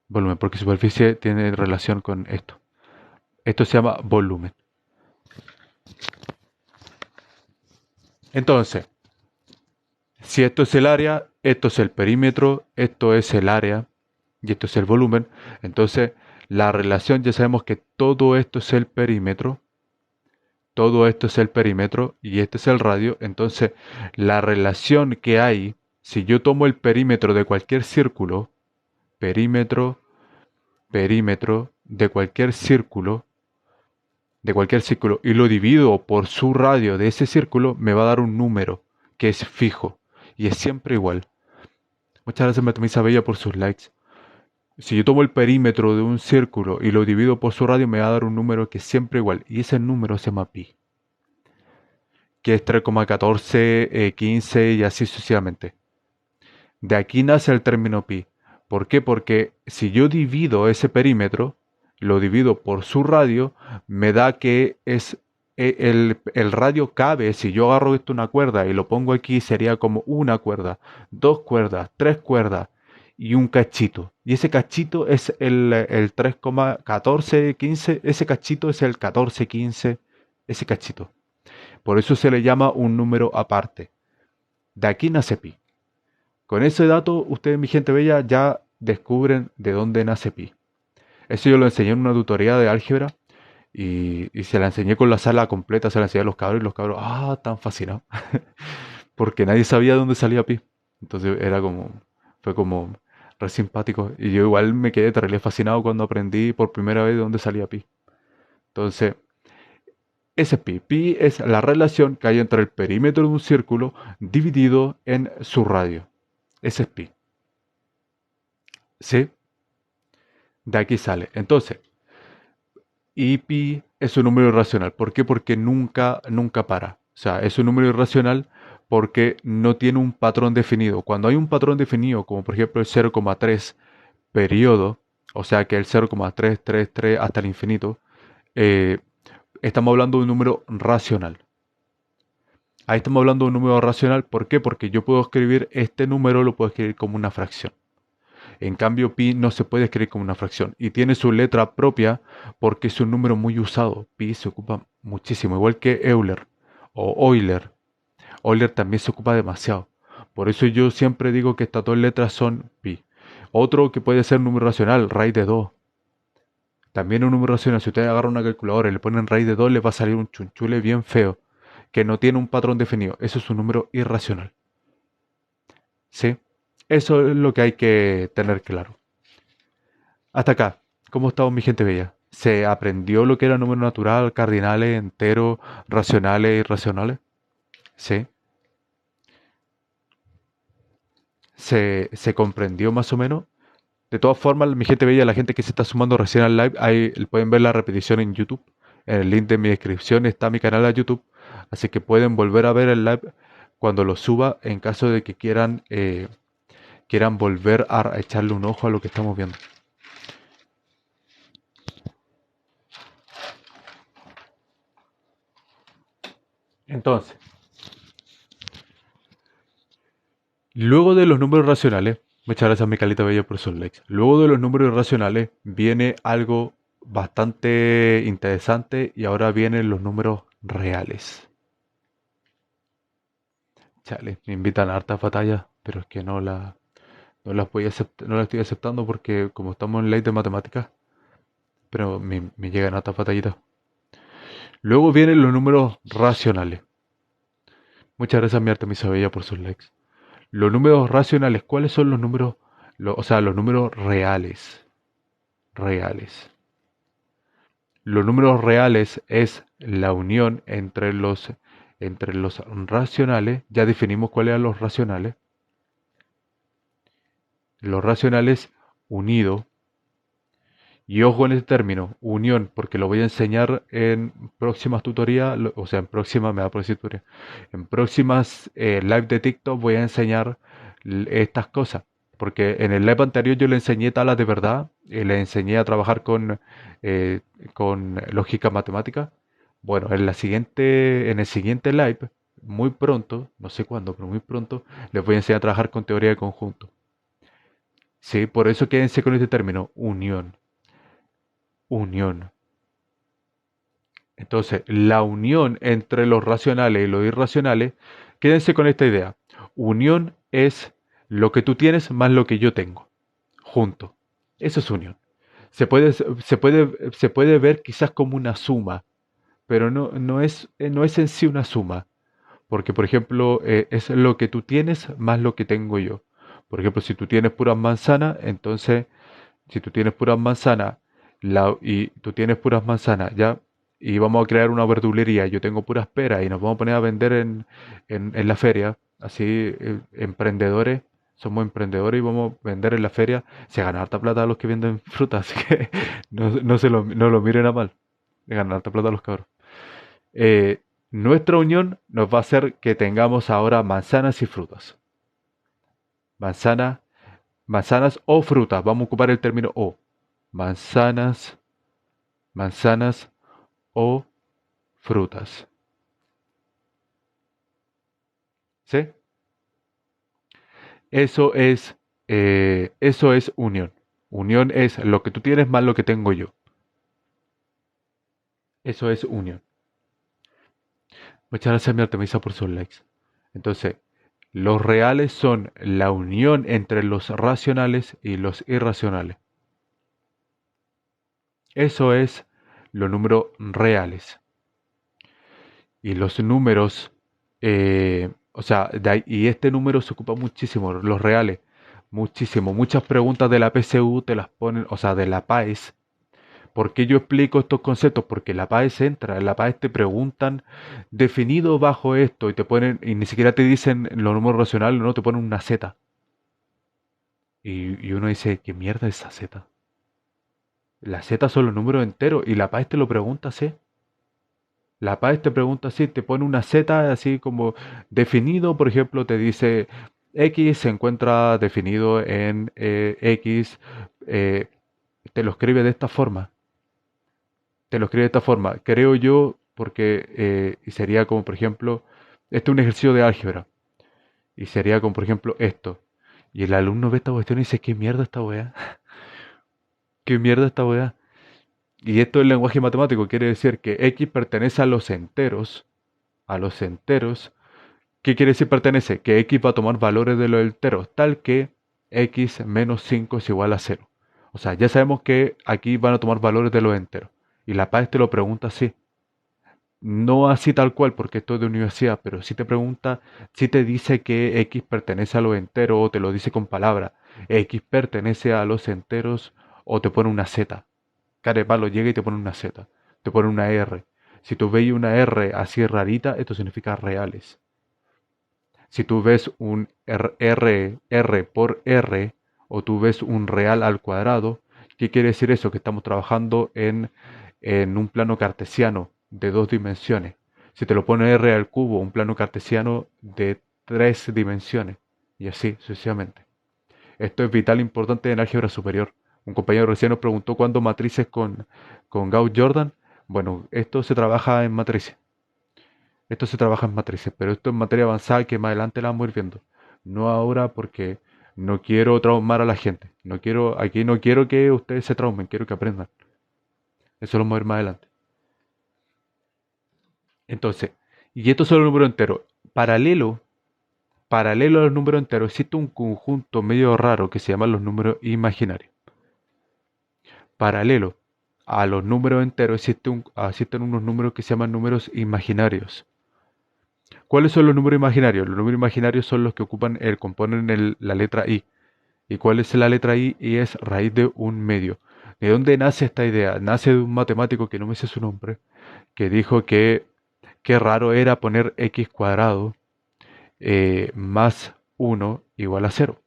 Volumen, porque superficie tiene relación con esto. Esto se llama volumen. Entonces, si esto es el área, esto es el perímetro, esto es el área y esto es el volumen, entonces la relación ya sabemos que todo esto es el perímetro, todo esto es el perímetro y este es el radio, entonces la relación que hay, si yo tomo el perímetro de cualquier círculo, perímetro, perímetro de cualquier círculo, y lo divido por su radio de ese círculo, me va a dar un número que es fijo y es siempre igual. Muchas gracias Matamisa Bella por sus likes. Si yo tomo el perímetro de un círculo y lo divido por su radio, me va a dar un número que es siempre igual. Y ese número se llama pi, que es 3,14, 15 y así sucesivamente. De aquí nace el término pi. ¿Por qué? Porque si yo divido ese perímetro, lo divido por su radio, me da que es el radio cabe, si yo agarro esto una cuerda y lo pongo aquí, sería como una cuerda, dos cuerdas, tres cuerdas y un cachito. Y ese cachito es el 3,1415, ese cachito es el 1415, ese cachito. Por eso se le llama un número aparte. De aquí nace pi. Con ese dato, ustedes, mi gente bella, ya descubren de dónde nace pi. Eso yo lo enseñé en una tutoría de álgebra y se la enseñé con la sala completa, se la enseñé a los cabros y los cabros, tan fascinados, porque nadie sabía de dónde salía pi. Entonces fue como re simpático. Y yo igual me quedé terrible fascinado cuando aprendí por primera vez de dónde salía pi. Entonces, ese es pi. Pi es la relación que hay entre el perímetro de un círculo dividido en su radio. Ese es pi. ¿Sí? De aquí sale. Entonces, y pi es un número irracional. ¿Por qué? Porque nunca para. O sea, es un número irracional porque no tiene un patrón definido. Cuando hay un patrón definido, como por ejemplo el 0,3 periodo, o sea que el 0,333 hasta el infinito, eh, estamos hablando de un número racional. Ahí estamos hablando de un número racional. ¿Por qué? Porque yo puedo escribir este número, lo puedo escribir como una fracción. En cambio, pi no se puede escribir como una fracción y tiene su letra propia porque es un número muy usado. Pi se ocupa muchísimo, igual que Euler o Euler. Euler también se ocupa demasiado. Por eso yo siempre digo que estas dos letras son pi. Otro que puede ser número racional, raíz de 2. También un número racional, si ustedes agarran una calculadora y le ponen raíz de 2, les va a salir un chunchule bien feo, que no tiene un patrón definido. Eso es un número irracional. ¿Sí? Eso es lo que hay que tener claro. Hasta acá, ¿cómo estamos mi gente bella? ¿Se aprendió lo que era número natural, cardinales, enteros, racionales, irracionales? Sí. ¿Se comprendió más o menos? De todas formas, mi gente bella, la gente que se está sumando recién al live, ahí pueden ver la repetición en YouTube. En el link de mi descripción está mi canal de YouTube. Así que pueden volver a ver el live cuando lo suba en caso de que quieran volver a echarle un ojo a lo que estamos viendo. Entonces, luego de los números racionales, muchas gracias Micalita Bella por sus likes. Luego de los números irracionales viene algo bastante interesante y ahora vienen los números reales. Chale, me invitan a hartas batallas, pero es que no las estoy aceptando porque como estamos en ley de matemáticas, pero me llegan hartas batallitas. Luego vienen los números racionales. Muchas gracias mi Artemisa Bella por sus likes. Los números racionales, ¿cuáles son los números? O sea, los números reales. Reales. Los números reales es la unión entre los racionales. Ya definimos cuáles eran los racionales. Los racionales unidos. Y ojo en este término, unión, porque lo voy a enseñar en próximas tutorías, o sea, en próximas, me da por decir tutoría, en próximas live de TikTok voy a enseñar estas cosas, porque en el live anterior yo le enseñé tablas de verdad, le enseñé a trabajar con lógica matemática. Bueno, en el siguiente live, muy pronto, no sé cuándo, pero muy pronto, les voy a enseñar a trabajar con teoría de conjunto. Sí, por eso quédense con este término, unión, unión. Entonces, la unión entre los racionales y los irracionales, quédense con esta idea. Unión es lo que tú tienes más lo que yo tengo, junto. Eso es unión. Se puede ver quizás como una suma, pero no es en sí una suma. Porque, por ejemplo, es lo que tú tienes más lo que tengo yo. Por ejemplo, si tú tienes puras manzanas, entonces, si tú tienes puras manzanas y tú tienes puras manzanas, ya, y vamos a crear una verdulería, yo tengo puras peras y nos vamos a poner a vender en la feria, así, emprendedores, somos emprendedores y vamos a vender en la feria, se gana harta plata a los que venden frutas, así que no lo miren a mal, se ganan harta plata a los cabros. Eh, Nuestra unión nos va a hacer que tengamos ahora manzanas y frutas. Manzana, manzanas o frutas. Vamos a ocupar el término o. Manzanas, manzanas o frutas. ¿Sí? Eso es, eso es unión. Unión es lo que tú tienes más lo que tengo yo. Eso es unión. Muchas gracias, mi Artemisa, por sus likes. Entonces, los reales son la unión entre los racionales y los irracionales. Eso es los números reales. Y los números, o sea, y este número se ocupa muchísimo, los reales, muchísimo. Muchas preguntas de la PSU te las ponen, o sea, de la PAES. ¿Por qué yo explico estos conceptos? Porque la PAES entra, en la PAES te preguntan definido bajo esto y te ponen, y ni siquiera te dicen los números racionales, no, te ponen una Z. Y uno dice, ¿qué mierda es esa Z? La Z son los números enteros y la PAES te lo pregunta, ¿sí? La PAES te pregunta así, te pone una Z así como definido, por ejemplo, te dice X se encuentra definido en X, eh, te lo escribe de esta forma, te lo escribe de esta forma, creo yo, porque y sería como, por ejemplo, este es un ejercicio de álgebra, y sería como, por ejemplo, esto, y el alumno ve esta cuestión y dice, ¿qué mierda esta weá? ¿Qué mierda esta weá? Y esto es lenguaje matemático, quiere decir que X pertenece a los enteros. ¿Qué quiere decir pertenece? Que X va a tomar valores de los enteros, tal que X menos 5 es igual a cero. O sea, ya sabemos que aquí van a tomar valores de los enteros. Y la PAES te lo pregunta así. No así tal cual, porque esto es de universidad, pero si te pregunta, si te dice que X pertenece a los enteros, o te lo dice con palabras, X pertenece a los enteros, o te pone una Z. Carepalo llega y te pone una Z, te pone una R. Si tú veis una R así rarita, esto significa reales. Si tú ves un R por R o tú ves un real al cuadrado, ¿qué quiere decir eso? Que estamos trabajando en un plano cartesiano de dos dimensiones. Si te lo pone R al cubo, un plano cartesiano de tres dimensiones. Y así sucesivamente. Esto es vital importante en álgebra superior. Un compañero recién nos preguntó cuándo matrices con Gauss-Jordan. Bueno, esto se trabaja en matrices. Esto se trabaja en matrices, pero esto es materia avanzada que más adelante la vamos a ir viendo. No ahora porque no quiero traumar a la gente. Aquí no quiero que ustedes se traumen, quiero que aprendan. Eso lo vamos a ver más adelante. Entonces, y estos son los números enteros. Paralelo a los números enteros, existe un conjunto medio raro que se llama los números imaginarios. Paralelo a los números enteros existen unos números que se llaman números imaginarios. ¿Cuáles son los números imaginarios? Los números imaginarios son los que componen la letra i. ¿Y cuál es la letra i? Y es raíz de un medio. ¿De dónde nace esta idea? Nace de un matemático que no me sé su nombre, que dijo que qué raro era poner x cuadrado más 1 igual a cero.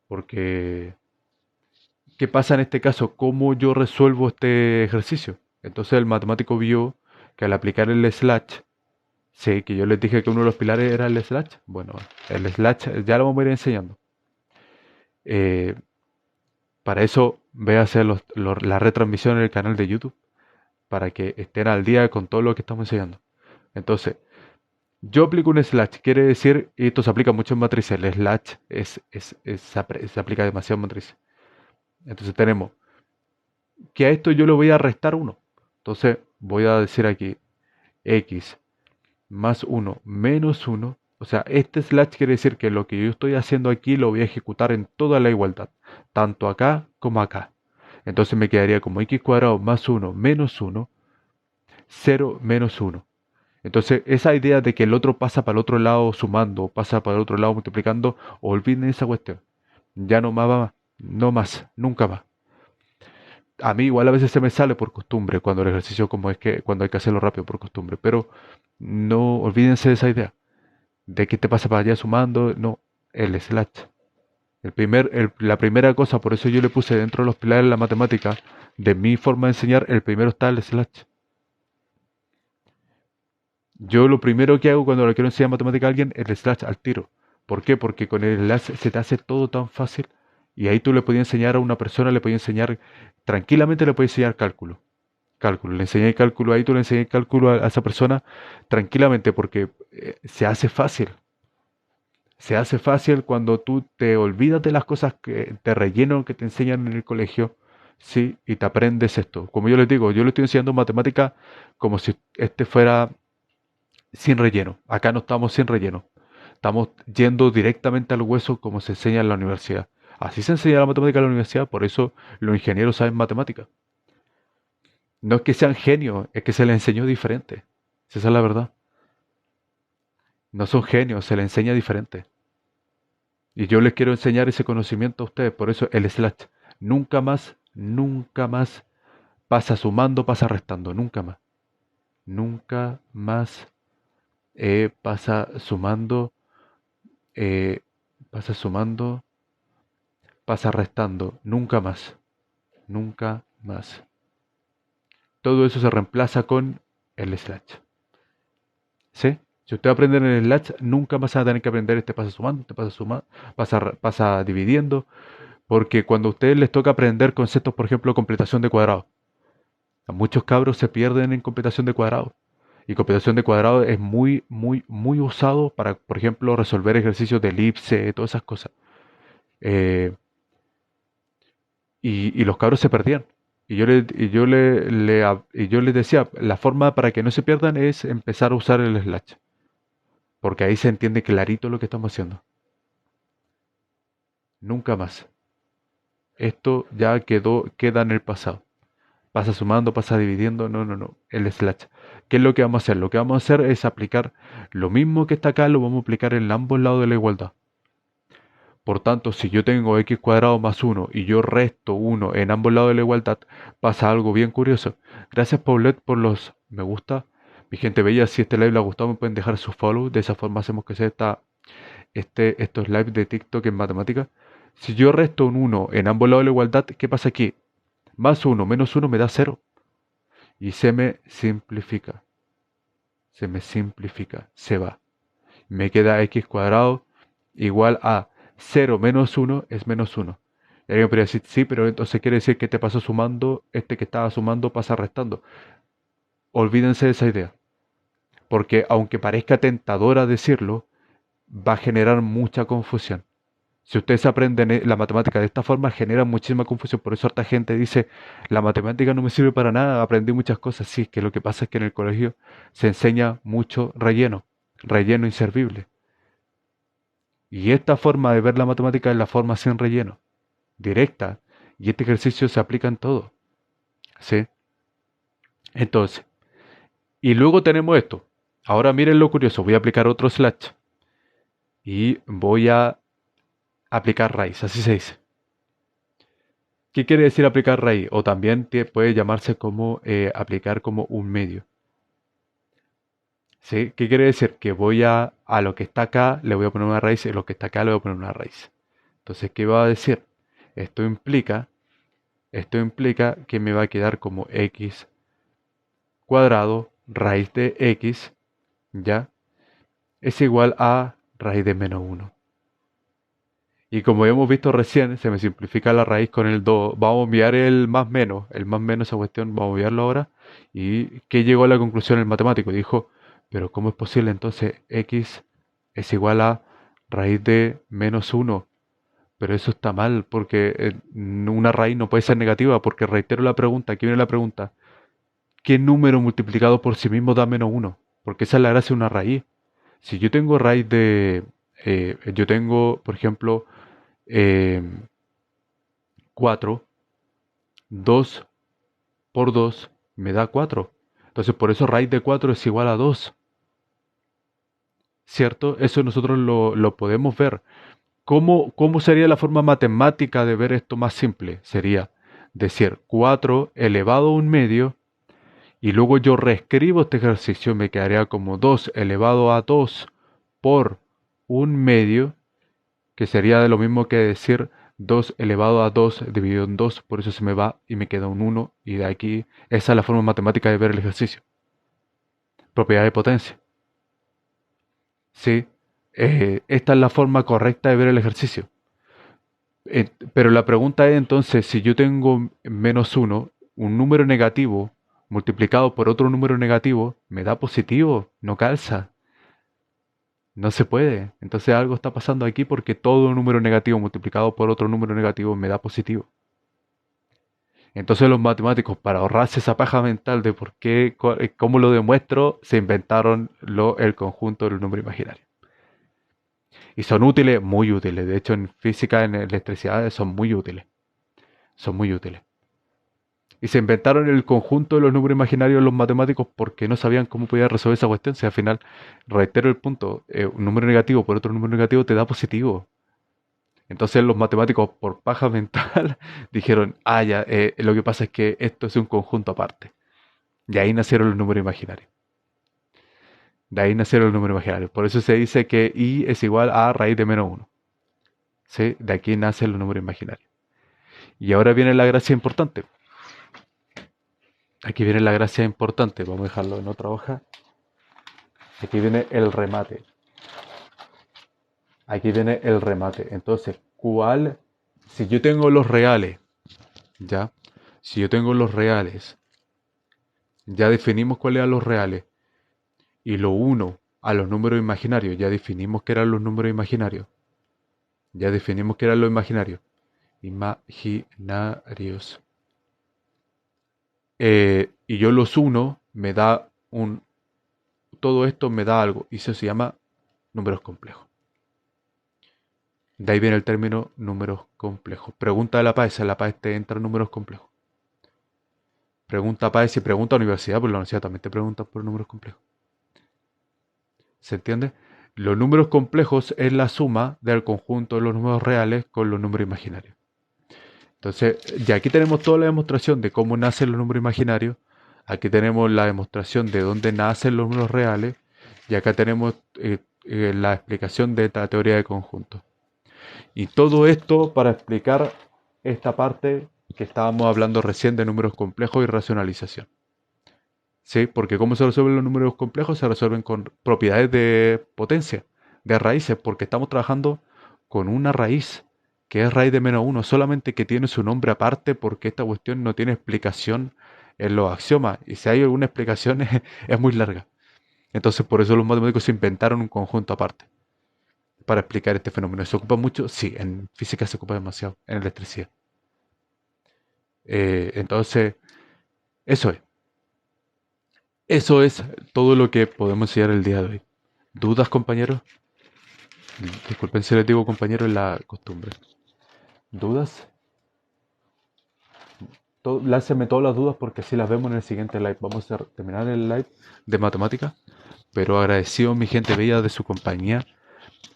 Porque, ¿qué pasa en este caso? ¿Cómo yo resuelvo este ejercicio? Entonces el matemático vio que al aplicar el slash, sí, que yo les dije que uno de los pilares era el slash. Bueno, el slash ya lo vamos a ir enseñando. Eh, para eso, ve a hacer la retransmisión en el canal de YouTube, para que estén al día con todo lo que estamos enseñando. Entonces, yo aplico un slash, quiere decir, y esto se aplica mucho en matrices, el slash se aplica demasiado en matrices. Entonces tenemos que a esto yo le voy a restar uno. Entonces, voy a decir aquí x más 1 menos 1. O sea, este slash quiere decir que lo que yo estoy haciendo aquí lo voy a ejecutar en toda la igualdad, tanto acá como acá. Entonces me quedaría como x cuadrado más 1 menos 1, 0 menos 1. Entonces, esa idea de que el otro pasa para el otro lado sumando, pasa para el otro lado multiplicando, olviden esa cuestión. Ya no más va, no más, nunca más. A mí igual a veces se me sale por costumbre cuando el ejercicio como es que cuando hay que hacerlo rápido por costumbre, pero no olvídense de esa idea de que te pasa para allá sumando, no, el slash. La primera cosa, por eso yo le puse dentro de los pilares de la matemática, de mi forma de enseñar, el primero está el slash. Yo lo primero que hago cuando le quiero enseñar matemática a alguien es el slash al tiro. ¿Por qué? Porque con el slash se te hace todo tan fácil y ahí tú le podías enseñar a una persona, le podías enseñar, tranquilamente le podías enseñar cálculo. Cálculo, le enseñé cálculo ahí, tú le enseñé cálculo a esa persona tranquilamente porque se hace fácil. Se hace fácil cuando tú te olvidas de las cosas que te relleno que te enseñan en el colegio, sí, y te aprendes esto. Como yo les digo, yo le estoy enseñando matemática como si este fuera sin relleno. Acá no estamos sin relleno. Estamos yendo directamente al hueso como se enseña en la universidad. Así se enseña la matemática en la universidad, por eso los ingenieros saben matemática. No es que sean genios, es que se les enseñó diferente. Esa es la verdad. No son genios, se les enseña diferente. Y yo les quiero enseñar ese conocimiento a ustedes, por eso el slash. Nunca más pasa sumando, pasa restando, nunca más. Nunca más pasa sumando, eh, pasa sumando, pasa restando, nunca más, nunca más. Todo eso se reemplaza con el slash. ¿Sí? Si usted aprende en el slash, nunca más va a tener que aprender este pasa sumando, este pasa sumando, pasa dividiendo, porque cuando a ustedes les toca aprender conceptos, por ejemplo, completación de cuadrados, a muchos cabros se pierden en completación de cuadrados. Y completación de cuadrados es muy usado para, por ejemplo, resolver ejercicios de elipse, todas esas cosas. Eh, y los cabros se perdían. Y yo les decía, la forma para que no se pierdan es empezar a usar el slash, porque ahí se entiende clarito lo que estamos haciendo. Nunca más. Esto ya queda en el pasado. Pasa sumando, pasa dividiendo, no, el slash. ¿Qué es lo que vamos a hacer? Lo que vamos a hacer es aplicar lo mismo que está acá, lo vamos a aplicar en ambos lados de la igualdad. Por tanto, si yo tengo x cuadrado más 1 y yo resto 1 en ambos lados de la igualdad, pasa algo bien curioso. Gracias Paulette por los me gusta. Mi gente bella, si este live les ha gustado, me pueden dejar su follow. De esa forma hacemos que sea estos lives de TikTok en matemática. Si yo resto un 1 en ambos lados de la igualdad, ¿qué pasa aquí? Más 1 menos 1 me da 0. Y se me simplifica. Se me simplifica. Se va. Me queda x cuadrado igual a 0 menos 1 es menos 1. Y alguien podría decir, sí, pero entonces quiere decir que te pasó sumando, este que estaba sumando pasa restando. Olvídense de esa idea, porque aunque parezca tentadora decirlo, va a generar mucha confusión. Si ustedes aprenden la matemática de esta forma, genera muchísima confusión. Por eso harta gente dice, la matemática no me sirve para nada, aprendí muchas cosas. Sí, es que lo que pasa es que en el colegio se enseña mucho relleno, relleno inservible. Y esta forma de ver la matemática es la forma sin relleno, directa. Y este ejercicio se aplica en todo. ¿Sí? Entonces, y luego tenemos esto. Ahora miren lo curioso. Voy a aplicar otro slash. Y voy a aplicar raíz. Así se dice. ¿Qué quiere decir aplicar raíz? O también puede llamarse como aplicar como un medio. ¿Sí? ¿Qué quiere decir? Que voy a lo que está acá le voy a poner una raíz y a lo que está acá le voy a poner una raíz. Entonces, ¿qué va a decir? Esto implica, esto implica que me va a quedar como x cuadrado raíz de x, ¿ya? Es igual a raíz de menos 1. Y como hemos visto recién, se me simplifica la raíz con el 2. Vamos a enviar el más menos, esa cuestión, vamos a enviarlo ahora. ¿Y qué llegó a la conclusión el matemático? Dijo, pero ¿cómo es posible entonces x es igual a raíz de menos 1? Pero eso está mal, porque una raíz no puede ser negativa, porque reitero la pregunta, aquí viene la pregunta. ¿qué número multiplicado por sí mismo da menos uno? Porque esa es la gracia de una raíz. Si yo tengo raíz de... yo tengo, por ejemplo, eh, 4, 2 por 2 me da 4. Entonces por eso raíz de 4 es igual a 2. ¿Cierto? Eso nosotros lo podemos ver. ¿Cómo sería la forma matemática de ver esto más simple? Sería decir 4 elevado a un medio y luego yo reescribo este ejercicio, me quedaría como 2 elevado a 2 por un medio, que sería de lo mismo que decir 2 elevado a 2 dividido en 2, por eso se me va y me queda un 1 y de aquí esa es la forma matemática de ver el ejercicio. Propiedad de potencia. Sí, esta es la forma correcta de ver el ejercicio. Pero la pregunta es entonces, si yo tengo menos uno, un número negativo multiplicado por otro número negativo, ¿me da positivo? No calza, no se puede. Entonces algo está pasando aquí porque todo número negativo multiplicado por otro número negativo me da positivo. Entonces los matemáticos, para ahorrarse esa paja mental de por qué, cómo lo demuestro, se inventaron el conjunto del número imaginario. Y son útiles, muy útiles. De hecho, en física, en electricidad, son muy útiles. Son muy útiles. Y se inventaron el conjunto de los números imaginarios los matemáticos porque no sabían cómo podía resolver esa cuestión. Si al final, reitero el punto, un número negativo por otro número negativo te da positivo. Entonces los matemáticos, por paja mental, dijeron, ah, ya, lo que pasa es que esto es un conjunto aparte. Y ahí nacieron los números imaginarios. De ahí nacieron los números imaginarios. Por eso se dice que i es igual a raíz de menos uno. ¿Sí? De aquí nacen los números imaginarios. Y ahora viene la gracia importante. Aquí viene la gracia importante. Vamos a dejarlo en otra hoja. Aquí viene el remate. Aquí viene el remate. Entonces, ¿cuál? Si yo tengo los reales, ¿ya? Si yo tengo los reales, ya definimos cuáles eran los reales. Y lo uno a los números imaginarios, ya definimos que eran los números imaginarios. Ya definimos que eran los imaginarios. Imaginarios. Y yo los uno me da un... Todo esto me da algo. Y eso se llama números complejos. De ahí viene el término números complejos. Pregunta de la PAES. En la PAES te entran números complejos. Pregunta a PAES y pregunta a la universidad, porque la universidad también te preguntan por números complejos. ¿Se entiende? Los números complejos es la suma del conjunto de los números reales con los números imaginarios. Entonces, ya aquí tenemos toda la demostración de cómo nacen los números imaginarios. Aquí tenemos la demostración de dónde nacen los números reales. Y acá tenemos la explicación de la teoría de conjuntos. Y todo esto para explicar esta parte que estábamos hablando recién de números complejos y racionalización. ¿Sí? Porque ¿cómo se resuelven los números complejos? Se resuelven con propiedades de potencia, de raíces, porque estamos trabajando con una raíz, que es raíz de menos uno, solamente que tiene su nombre aparte porque esta cuestión no tiene explicación en los axiomas. Y si hay alguna explicación es muy larga. Entonces por eso los matemáticos se inventaron un conjunto aparte para explicar este fenómeno. ¿Se ocupa mucho? Sí, en física se ocupa demasiado, en electricidad. Entonces, eso es. Eso es todo lo que podemos enseñar el día de hoy. ¿Dudas, compañeros? Disculpen si les digo compañero en la costumbre. ¿Dudas? Láncenme todas las dudas porque así las vemos en el siguiente live. Vamos a terminar el live de matemática, pero agradecido mi gente bella de su compañía,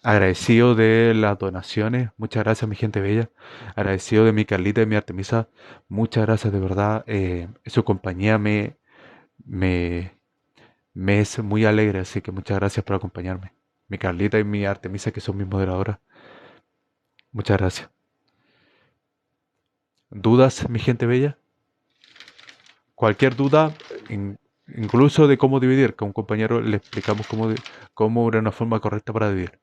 agradecido de las donaciones, muchas gracias mi gente bella, agradecido de mi Carlita y mi Artemisa, muchas gracias de verdad, su compañía me, me es muy alegre, así que muchas gracias por acompañarme. Mi Carlita y mi Artemisa que son mis moderadoras, muchas gracias. ¿Dudas, mi gente bella? Cualquier duda, incluso de cómo dividir, que a un compañero le explicamos cómo era una forma correcta para dividir.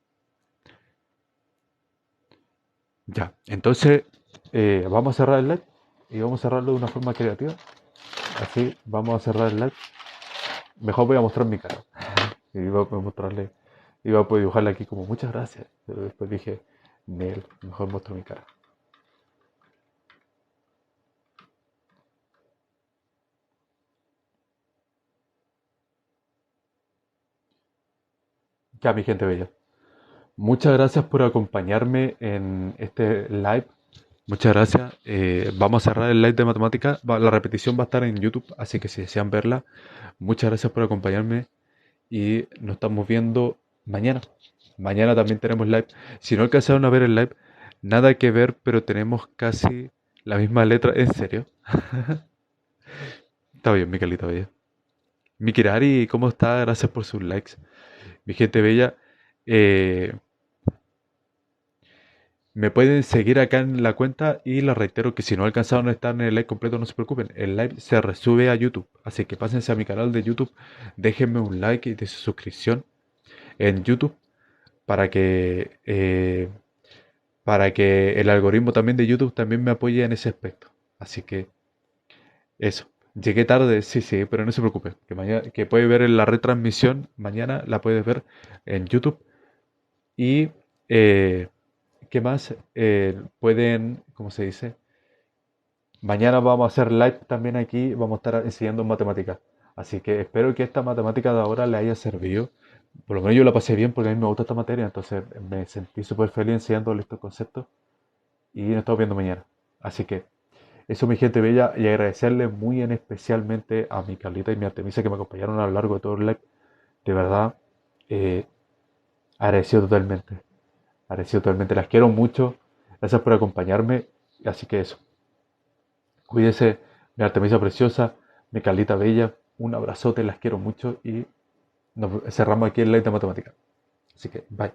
Ya, entonces vamos a cerrar el live y vamos a cerrarlo de una forma creativa. Así vamos a cerrar el live. Mejor voy a mostrar mi cara. Y iba a mostrarle, iba a poder dibujarle aquí como muchas gracias. Pero después dije, Nel, mejor muestro mi cara. Ya, mi gente bella. Muchas gracias por acompañarme en este live. Muchas gracias. Vamos a cerrar el live de matemática. La repetición va a estar en YouTube, así que si desean verla, muchas gracias por acompañarme y nos estamos viendo mañana. Mañana también tenemos live. Si no alcanzaron a ver el live, nada que ver, pero tenemos casi la misma letra. ¿En serio? Está bien, Miquelita Bella. Mikirari, ¿cómo está? Gracias por sus likes. Mi gente bella. Eh, Me pueden seguir acá en la cuenta y les reitero que si no alcanzaron a estar en el live completo, no se preocupen. El live se resube a YouTube. Así que pásense a mi canal de YouTube, déjenme un like y de su suscripción en YouTube para que el algoritmo también de YouTube también me apoye en ese aspecto. Así que eso. Llegué tarde, sí, sí, pero no se preocupe. Que mañana, que puede ver en la retransmisión, mañana la puedes ver en YouTube. Y ¿qué más? Pueden, ¿cómo se dice? Mañana vamos a hacer live también aquí, vamos a estar enseñando matemáticas. Así que espero que esta matemática de ahora le haya servido. Por lo menos yo la pasé bien porque a mí me gusta esta materia, entonces me sentí súper feliz enseñándole estos conceptos y nos estamos viendo mañana. Así que eso, mi gente bella, y agradecerle muy en especialmente a mi Carlita y mi Artemisa que me acompañaron a lo largo de todo el live. De verdad, eh, agradecido totalmente. Agradecido totalmente. Las quiero mucho. Gracias por acompañarme. Así que eso. Cuídese, mi Artemisa preciosa, mi Carlita bella, un abrazote, las quiero mucho y nos cerramos aquí el live de matemática. Así que, bye.